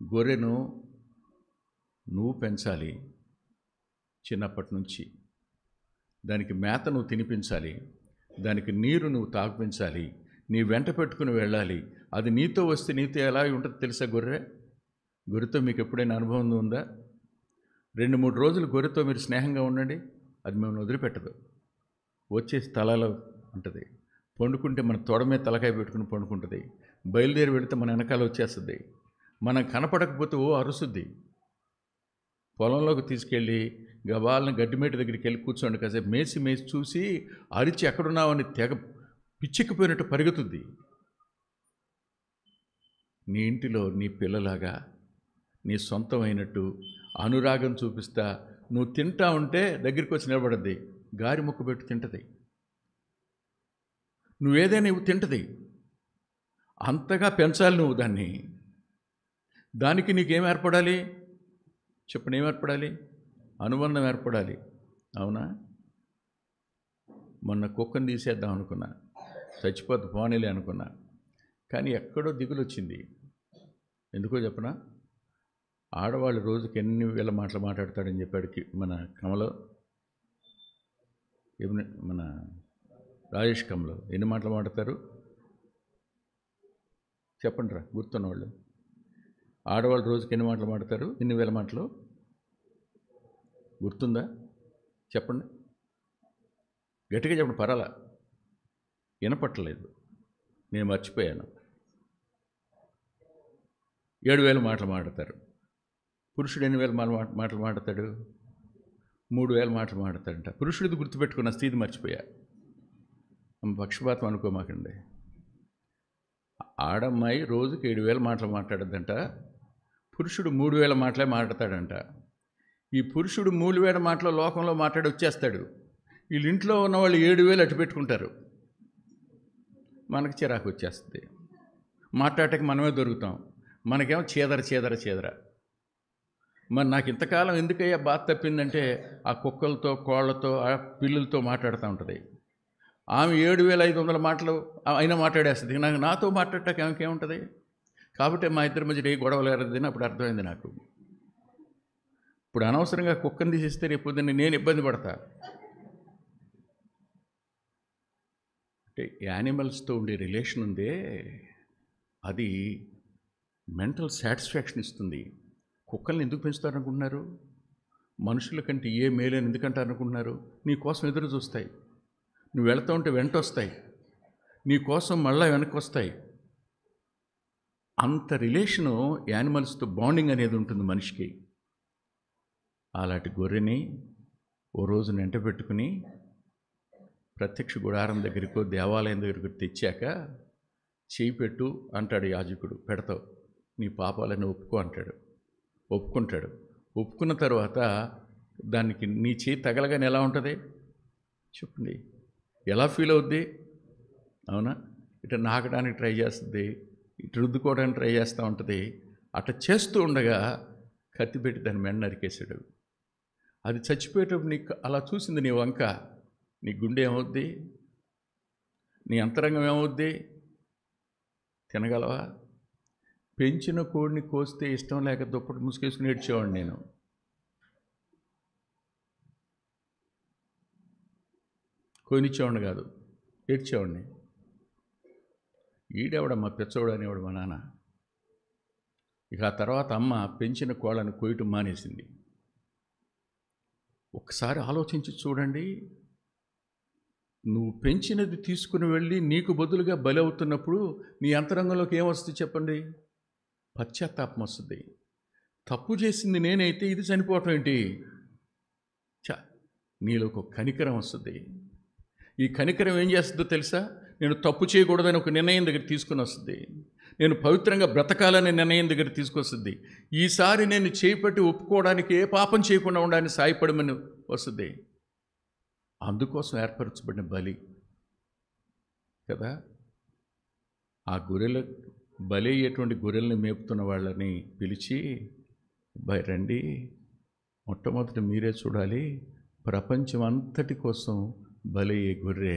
గొర్రెను నువ్వు పెంచాలి చిన్నప్పటి నుంచి, దానికి మేత నువ్వు తినిపించాలి, దానికి నీరు నువ్వు తాగిపించాలి, నీ వెంట పెట్టుకుని వెళ్ళాలి. అది నీతో వస్తే నీతో ఎలా ఉంటుందో తెలుసా? గొర్రెతో మీకు ఎప్పుడైనా అనుభవం ఉందా? 2-3 రోజులు గొర్రెతో మీరు స్నేహంగా ఉండండి, అది మిమ్మల్ని వదిలిపెట్టదు. వచ్చే స్థలాల్లో ఉంటుంది. పండుకుంటే మన తొడ మీద తలకాయ పెట్టుకుని పండుకుంటుంది. బయలుదేరి వెళితే మన వెనకాల వచ్చేస్తుంది. మనం కనపడకపోతే అరుస్తుంది. పొలంలోకి తీసుకెళ్ళి గబాలను గడ్డిమేట దగ్గరికి వెళ్ళి కూర్చోండి, కాసేపు మేసి చూసి అరిచి ఎక్కడున్నావని తెగ పిచ్చెక్కిపోయినట్టు పరిగెత్తుద్ది. నీ ఇంటిలో నీ పిల్లలాగా నీ సొంతమైనట్టు అనురాగం చూపిస్తా నువ్వు తింటా ఉంటే దగ్గరికి వచ్చి నిలబడద్ది, గారి ముక్క పెట్టి తింటుంది. నువ్వేదైనా ఇవి తింటుంది. అంతగా పెంచాలి నువ్వు దాన్ని. దానికి నీకేం ఏర్పడాలి చెప్పండి? ఏం ఏర్పడాలి? అనుబంధం ఏర్పడాలి. అవునా? మొన్న కుక్కను తీసేద్దాం అనుకున్నా, చచ్చిపోతే పోనీలే అనుకున్నా, కానీ ఎక్కడో దిగులు వచ్చింది. ఎందుకో చెప్పనా? ఆడవాళ్ళు రోజుకి ఎన్ని వేల మాటలు మాట్లాడతాడని చెప్పాడు మన కమలో, మన రాజేష్ కమలో ఎన్ని మాటలు మాట్లాడతారు? చెప్పండి రా, గుర్తున్నవాళ్ళు. ఆడవాళ్ళు రోజుకి ఎన్ని మాటలు మాట్లాడతారు? ఎన్ని వేల మాటలు గుర్తుందా? చెప్పండి, గట్టిగా చెప్పండి. పరాలా వినపట్టలేదు, నేను మర్చిపోయాను. 7,000 మాటలు మాట్లాడతారు. పురుషుడు ఎన్ని వేల మాటలు మాట్లాడతాడు? 3,000 మాటలు మాట్లాడతాడంట. పురుషుడిది గుర్తుపెట్టుకున్న, స్త్రీది మర్చిపోయా. పక్షపాతం అనుకోమాకండి. ఆడమ్మాయి రోజుకి 7,000 మాటలు మాట్లాడద్దంట, పురుషుడు 3,000 మాటలే మాట్లాడతాడంట. ఈ పురుషుడు 3,000 మాటలు లోకంలో మాట్లాడి వచ్చేస్తాడు. వీళ్ళ ఇంట్లో ఉన్న వాళ్ళు 7,000 అటు పెట్టుకుంటారు. మనకు చిరాకు వచ్చేస్తుంది, మాట్లాడటానికి మనమే దొరుకుతాం. మనకేమో చీదర. మరి నాకు ఇంతకాలం ఎందుకయ్యా బాధ తప్పిందంటే, ఆ కుక్కలతో, కోళ్లతో, ఆ పిల్లులతో మాట్లాడుతూ ఉంటుంది. ఆమె 7,500 మాటలు అయినా మాట్లాడేస్తుంది. నాతో మాట్లాడటానికి ఆమెకేముంటుంది? కాబట్టి మా ఇద్దరి మధ్య ఏ గొడవలు ఎరదని అప్పుడు అర్థమైంది నాకు. ఇప్పుడు అనవసరంగా కుక్కను తీసేస్తే రేపు పొద్దున్న నేను ఇబ్బంది పడతా. అంటే యానిమల్స్తో ఉండే రిలేషన్ ఉందే, అది మెంటల్ సాటిస్ఫాక్షన్ ఇస్తుంది. కుక్కల్ని ఎందుకు పెంచుతారనుకుంటున్నారు? మనుషుల కంటే ఏ మేలని ఎందుకంటారు అనుకుంటున్నారు? నీ కోసం ఎదురు చూస్తాయి. నువ్వు వెళ్తూ ఉంటే వెంట వస్తాయి, నీ కోసం మళ్ళీ వెనక్కి వస్తాయి. అంత రిలేషను యానిమల్స్తో బాండింగ్ అనేది ఉంటుంది మనిషికి. అలాంటి గొర్రెని ఓ రోజు వెంట పెట్టుకుని ప్రత్యక్ష గుడారం దగ్గరికో దేవాలయం దగ్గరకు తెచ్చాక, చేయి పెట్టు అంటాడు యాజకుడు. పెడతావు, నీ పాపాలని ఒప్పుకో అంటాడు. ఒప్పుకుంటాడు. ఒప్పుకున్న తర్వాత దానికి నీ చేయి తగలగానే ఎలా ఉంటుంది చెప్పండి? ఎలా ఫీల్ అవుద్ది? అవునా? ఇటు నాకడానికి ట్రై చేస్తుంది, ఇటు రుద్దుకోవడానికి ట్రై చేస్తూ ఉంటుంది. అట్లా చేస్తూ ఉండగా కత్తి పెట్టి దాన్ని మెడ నరికేశాడు. అది చచ్చిపోయేటప్పుడు నీకు అలా చూసింది నీ వంక, నీ గుండె ఏమవుద్ది? నీ అంతరంగం ఏమవుద్ది? తినగలవా? పెంచిన కోడిని కోస్తే ఇష్టం లేక దుప్పటి ముసుకేసుకుని ఏడ్చేవాడిని నేను. కోనిచ్చేవాడిని కాదు, ఏడ్చేవాడిని. ఈడెవడమ్మా పిచ్చోడు అనేవాడు మా నాన్న. ఇక ఆ తర్వాత అమ్మ పెంచిన కోళ్ళను కోయటం మానేసింది. ఒకసారి ఆలోచించి చూడండి, నువ్వు పెంచినది తీసుకుని వెళ్ళి నీకు బదులుగా బలి అవుతున్నప్పుడు నీ అంతరంగంలోకి ఏమొస్తుంది చెప్పండి? పశ్చాత్తాపం వస్తుంది. తప్పు చేసింది నేనైతే ఇది చనిపోవటం ఏంటి? నీలో ఒక కనికరం వస్తుంది. ఈ కనికరం ఏం చేస్తుందో తెలుసా? నేను తప్పు చేయకూడదని ఒక నిర్ణయం దగ్గర తీసుకుని వస్తుంది. నేను పవిత్రంగా బ్రతకాలనే నిర్ణయం దగ్గర తీసుకొస్తుంది. ఈసారి నేను చేపట్టి ఒప్పుకోవడానికి, ఏ పాపం చేయకుండా ఉండడానికి సాయపడమని వస్తుంది. అందుకోసం ఏర్పరచబడిన బలి కదా. ఆ గొర్రెల బలి అయ్యేటువంటి గొర్రెల్ని మేపుతున్న వాళ్ళని పిలిచి, రండి, మొట్టమొదటి మీరే చూడాలి, ప్రపంచం అంతటి కోసం బలి అయ్యే గొర్రె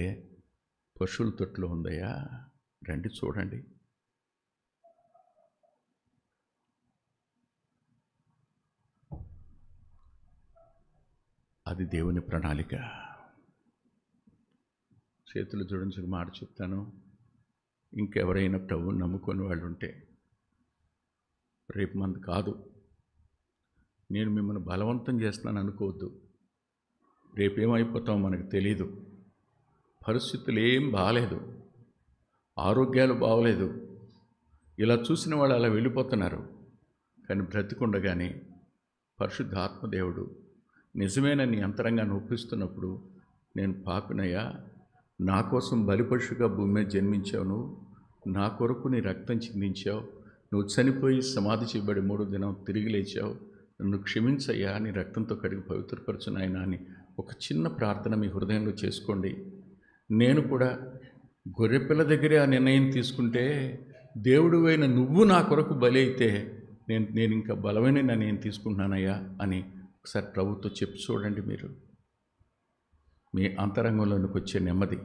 పశువుల తొట్టులో ఉందయ్యా, రండి చూడండి. అది దేవుని ప్రణాళిక. చేతులు జోడించి మాట చెప్తాను. ఇంకెవరైనా ప్రభువుని నమ్ముకొని వాళ్ళు ఉంటే, రేపు మంది కాదు, నేను మిమ్మల్ని బలవంతం చేస్తున్నాను అనుకోవద్దు. రేపేమైపోతామో మనకు తెలీదు. పరిస్థితులు ఏం బాగలేదు, ఆరోగ్యాలు బాగలేదు. ఇలా చూసిన వాళ్ళు అలా వెళ్ళిపోతున్నారు. కానీ బ్రతికుండగానే పరిశుద్ధ ఆత్మదేవుడు నిజమైన నీ అంతరంగాన్ని ఒప్పిస్తున్నప్పుడు, నేను పాపినయ్యా, నా కోసం బలిపశుగా భూమి మీద జన్మించావు, నా కొరకు నీ రక్తం చిందించావు, నువ్వు చనిపోయి సమాధి చేయబడి 3వ దినం తిరిగి లేచావు, నన్ను క్షమించయ్యా, నీ రక్తంతో కడిగి పవిత్రపరచు నాయనా అని ఒక చిన్న ప్రార్థన మీ హృదయంలో చేసుకోండి. నేను కూడా గొర్రెపిల్ల దగ్గరే ఆ నిర్ణయం తీసుకుంటే, దేవుడు అయిన నువ్వు నా కొరకు బలి అయితే నేను ఇంకా బలమైన నిర్ణయం తీసుకుంటున్నానయ్యా అని ఒకసారి ప్రభుతో చెప్పి చూడండి. మీరు మీ అంతరంగంలోనికి వచ్చే నెమ్మది,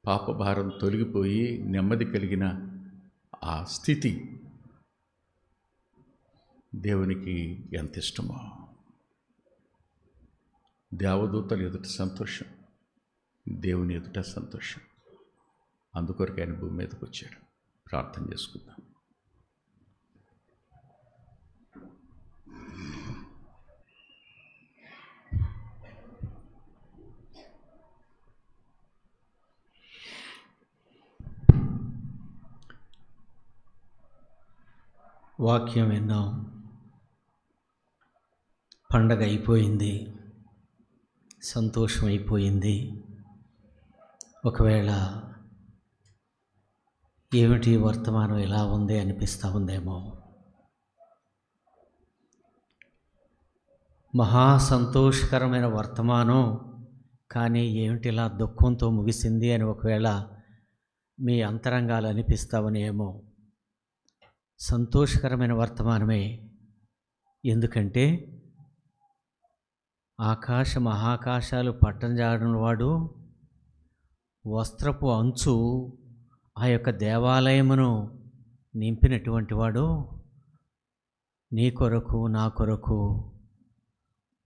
పాపభారం తొలగిపోయి నెమ్మది కలిగిన ఆ స్థితి దేవునికి ఎంత ఇష్టమో. దేవదూతలు ఎదుట సంతోషం, దేవుని ఎదుట సంతోషం. అందుకొరకు ఆయన భూమి మీదకి వచ్చాడు. ప్రార్థన చేసుకుందాం. వాక్యం విన్నాం. పండగ అయిపోయింది, సంతోషం అయిపోయింది. ఒకవేళ ఏమిటి వర్తమానం ఎలా ఉంది అనిపిస్తూ ఉందేమో. మహా సంతోషకరమైన వర్తమానం, కానీ ఏమిటి ఇలా దుఃఖంతో ముగిసింది అని ఒకవేళ మీ అంతరంగాలు అనిపిస్తావనేమో. సంతోషకరమైన వర్తమానమే. ఎందుకంటే ఆకాశ మహాకాశాలు పట్టంజాడిన వాడు, వస్త్రపు అంచు ఆ యొక్క దేవాలయమును నింపినటువంటి వాడు నీ కొరకు నా కొరకు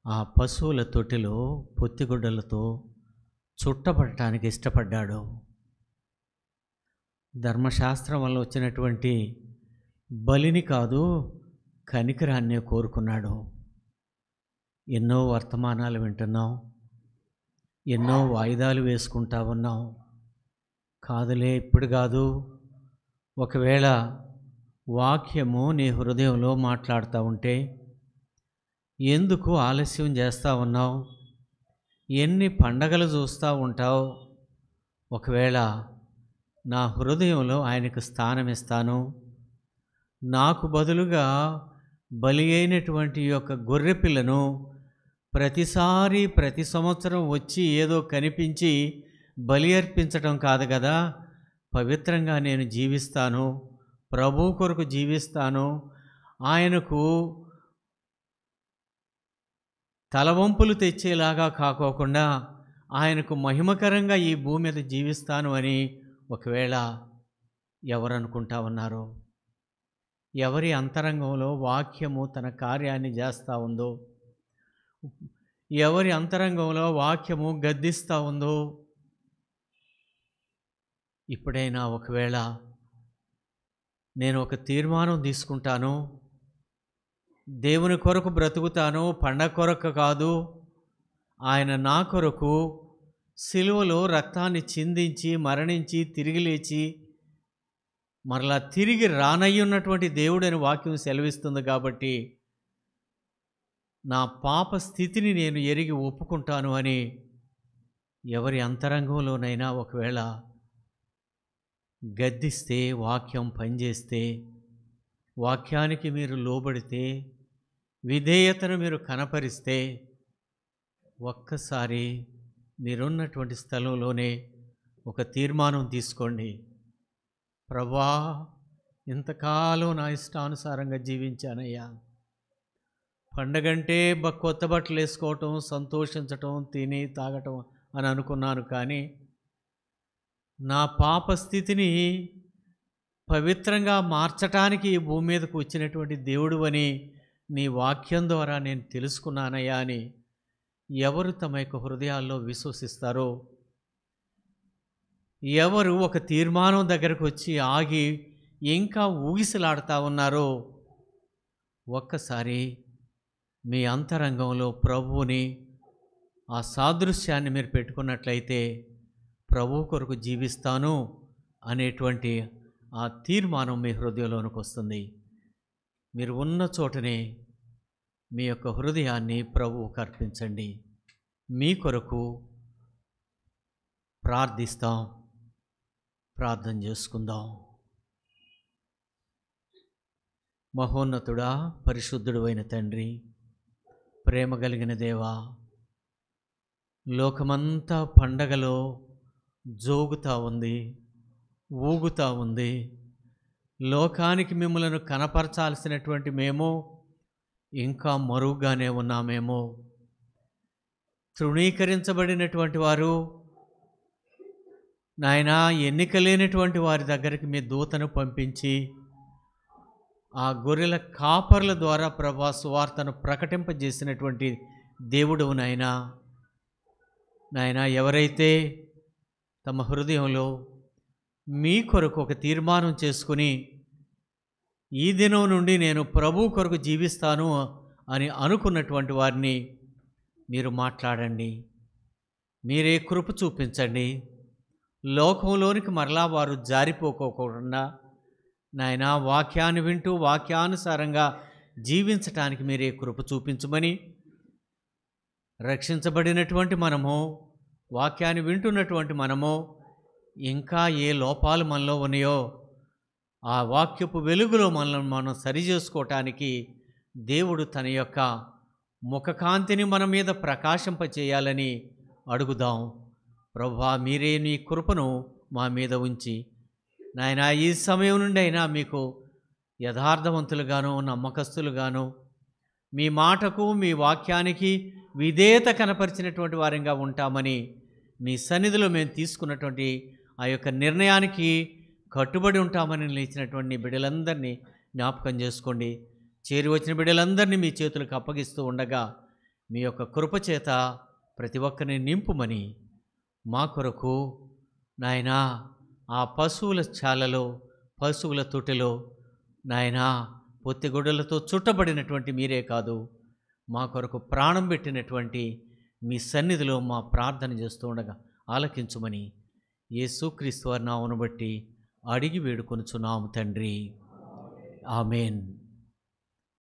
ఆ పశువుల తొట్టిలో పొత్తిగుడ్డలతో చుట్టపడటానికి ఇష్టపడ్డాడు. ధర్మశాస్త్రం వల్ల వచ్చినటువంటి బలిని కాదు, కనికరాన్నే కోరుకున్నాడు. ఎన్నో వర్తమానాలు వింటున్నాం, ఎన్నో వాయిదాలు వేసుకుంటా ఉన్నాం. కాదులే, ఇప్పుడు కాదు. ఒకవేళ వాక్యము నీ హృదయంలో మాట్లాడుతూ ఉంటే ఎందుకు ఆలస్యం చేస్తూ ఉన్నావు? ఎన్ని పండగలు చూస్తూ ఉంటావు? ఒకవేళ నా హృదయంలో ఆయనకు స్థానం ఇస్తాను, నాకు బదులుగా బలి అయినటువంటి యొక్క గొర్రెపిల్లను ప్రతిసారి ప్రతి సంవత్సరం వచ్చి ఏదో కనిపించి బలి అర్పించటం కాదు కదా, పవిత్రంగా నేను జీవిస్తాను, ప్రభు కొరకు జీవిస్తాను, ఆయనకు తలవంపులు తెచ్చేలాగా కాకోకుండా ఆయనకు మహిమకరంగా ఈ భూమి మీద జీవిస్తాను అని ఒకవేళ ఎవరు అనుకుంటా ఉన్నారో, ఎవరి అంతరంగంలో వాక్యము తన కార్యాన్ని చేస్తూ ఉందో, ఎవరి అంతరంగంలో వాక్యము గద్దిస్తూ ఉందో, ఇప్పుడైనా ఒకవేళ నేను ఒక తీర్మానం తీసుకుంటాను, దేవుని కొరకు బ్రతుకుతాను, పండగ కొరకు కాదు, ఆయన నా కొరకు సిలువలో రక్తాన్ని చిందించి మరణించి తిరిగి లేచి మరలా తిరిగి రానయ్యున్నటువంటి దేవుడని వాక్యం సెలవిస్తుంది. కాబట్టి నా పాప స్థితిని నేను ఎరిగి ఒప్పుకుంటాను అని ఎవరి అంతరంగంలోనైనా ఒకవేళ గద్దిస్తే, వాక్యం పనిచేస్తే, వాక్యానికి మీరు లోబడితే, విధేయతను మీరు కనపరిస్తే, ఒక్కసారి మీరున్నటువంటి స్థలంలోనే ఒక తీర్మానం తీసుకోండి. ప్రభా, ఇంతకాలం నా ఇష్టానుసారంగా జీవించానయ్యా. పండగంటే కొత్త బట్టలు వేసుకోవటం, సంతోషించటం, తిని తాగటం అని అనుకున్నాను. కానీ నా పాప స్థితిని పవిత్రంగా మార్చటానికి ఈ భూమి మీదకు వచ్చినటువంటి దేవుడు అని నీ వాక్యం ద్వారా నేను తెలుసుకున్నానయ్యా అని ఎవరు తమ యొక్క హృదయాల్లో విశ్వసిస్తారో, ఎవరు ఒక తీర్మానం దగ్గరకు వచ్చి ఆగి ఇంకా ఊగిసలాడుతూ ఉన్నారో, ఒక్కసారి మీ అంతరంగంలో ప్రభువుని ఆ సాదృశ్యాన్ని మీరు పెట్టుకున్నట్లయితే, ప్రభు కొరకు జీవిస్తాను అనేటువంటి ఆ తీర్మానం మీ హృదయంలోనికి వస్తుంది. మీరు ఉన్న చోటనే మీ యొక్క హృదయాన్ని ప్రభువుకు అర్పించండి. మీ కొరకు ప్రార్థిస్తాం, ప్రార్థన చేసుకుందాం. మహోన్నతుడా, పరిశుద్ధుడు అయిన తండ్రి, ప్రేమ కలిగిన దేవా, లోకమంతా పండగలో జోగుతూ ఉంది, ఊగుతూ ఉంది. లోకానికి మిమ్మలను కనపరచాల్సినటువంటి మేము ఇంకా మరుగుగానే ఉన్నామేమో. తృణీకరించబడినటువంటి వారు నాయనా, ఎన్నిక లేనటువంటి వారి దగ్గరికి మీ దూతను పంపించి ఆ గొర్రెల కాపర్ల ద్వారా ప్రభా సువార్తను ప్రకటింపజేసినటువంటి దేవుడవు నాయనా. నాయనా, ఎవరైతే తమ హృదయంలో మీ కొరకు ఒక తీర్మానం చేసుకుని ఈ దినం నుండి నేను ప్రభు కొరకు జీవిస్తాను అని అనుకున్నటువంటి వారిని మీరు మాట్లాడండి. మీరే కృప చూపించండి. లోకంలోనికి మరలా వారు జారిపోకోకుండా నాయనా వాక్యాన్ని వింటూ వాక్యానుసారంగా జీవించటానికి మీరే కృప చూపించమని, రక్షించబడినటువంటి మనము, వాక్యాన్ని వింటున్నటువంటి మనము ఇంకా ఏ లోపాలు మనలో ఉన్నాయో ఆ వాక్యపు వెలుగులో మనల్ని మనం సరిచేసుకోవటానికి దేవుడు తన యొక్క ముఖకాంతిని మన మీద ప్రకాశింపచేయాలని అడుగుదాం. ప్రభువా, మీరే నీ కృపను మా మీద ఉంచి నాయనా ఈ సమయం నుండి అయినా మీకు యథార్థవంతులుగాను నమ్మకస్తులుగాను మీ మాటకు మీ వాక్యానికి విధేయత కనపరిచినటువంటి వారంగా ఉంటామని మీ సన్నిధిలో మేము తీసుకున్నటువంటి ఆ యొక్క నిర్ణయానికి కట్టుబడి ఉంటామని లేచినటువంటి బిడ్డలందరినీ జ్ఞాపకం చేసుకోండి. చేరి వచ్చిన బిడ్డలందరినీ మీ చేతులకు అప్పగిస్తూ ఉండగా మీ యొక్క కృపచేత ప్రతి ఒక్కరిని నింపుమని మా కొరకు నాయనా ఆ పశువుల చాలలో పశువుల తొట్టెలో నాయనా పొత్తిగుడ్డలతో చుట్టబడినటువంటి మీరే కాదు, మా కొరకు ప్రాణం పెట్టినటువంటి మీ సన్నిధిలో మా ప్రార్థన చేస్తూ ఉండగా ఆలకించుమని యేసుక్రీస్తు వారి నామమును బట్టి అడిగి వేడుకొనుచున్నాము తండ్రి. ఆమేన్.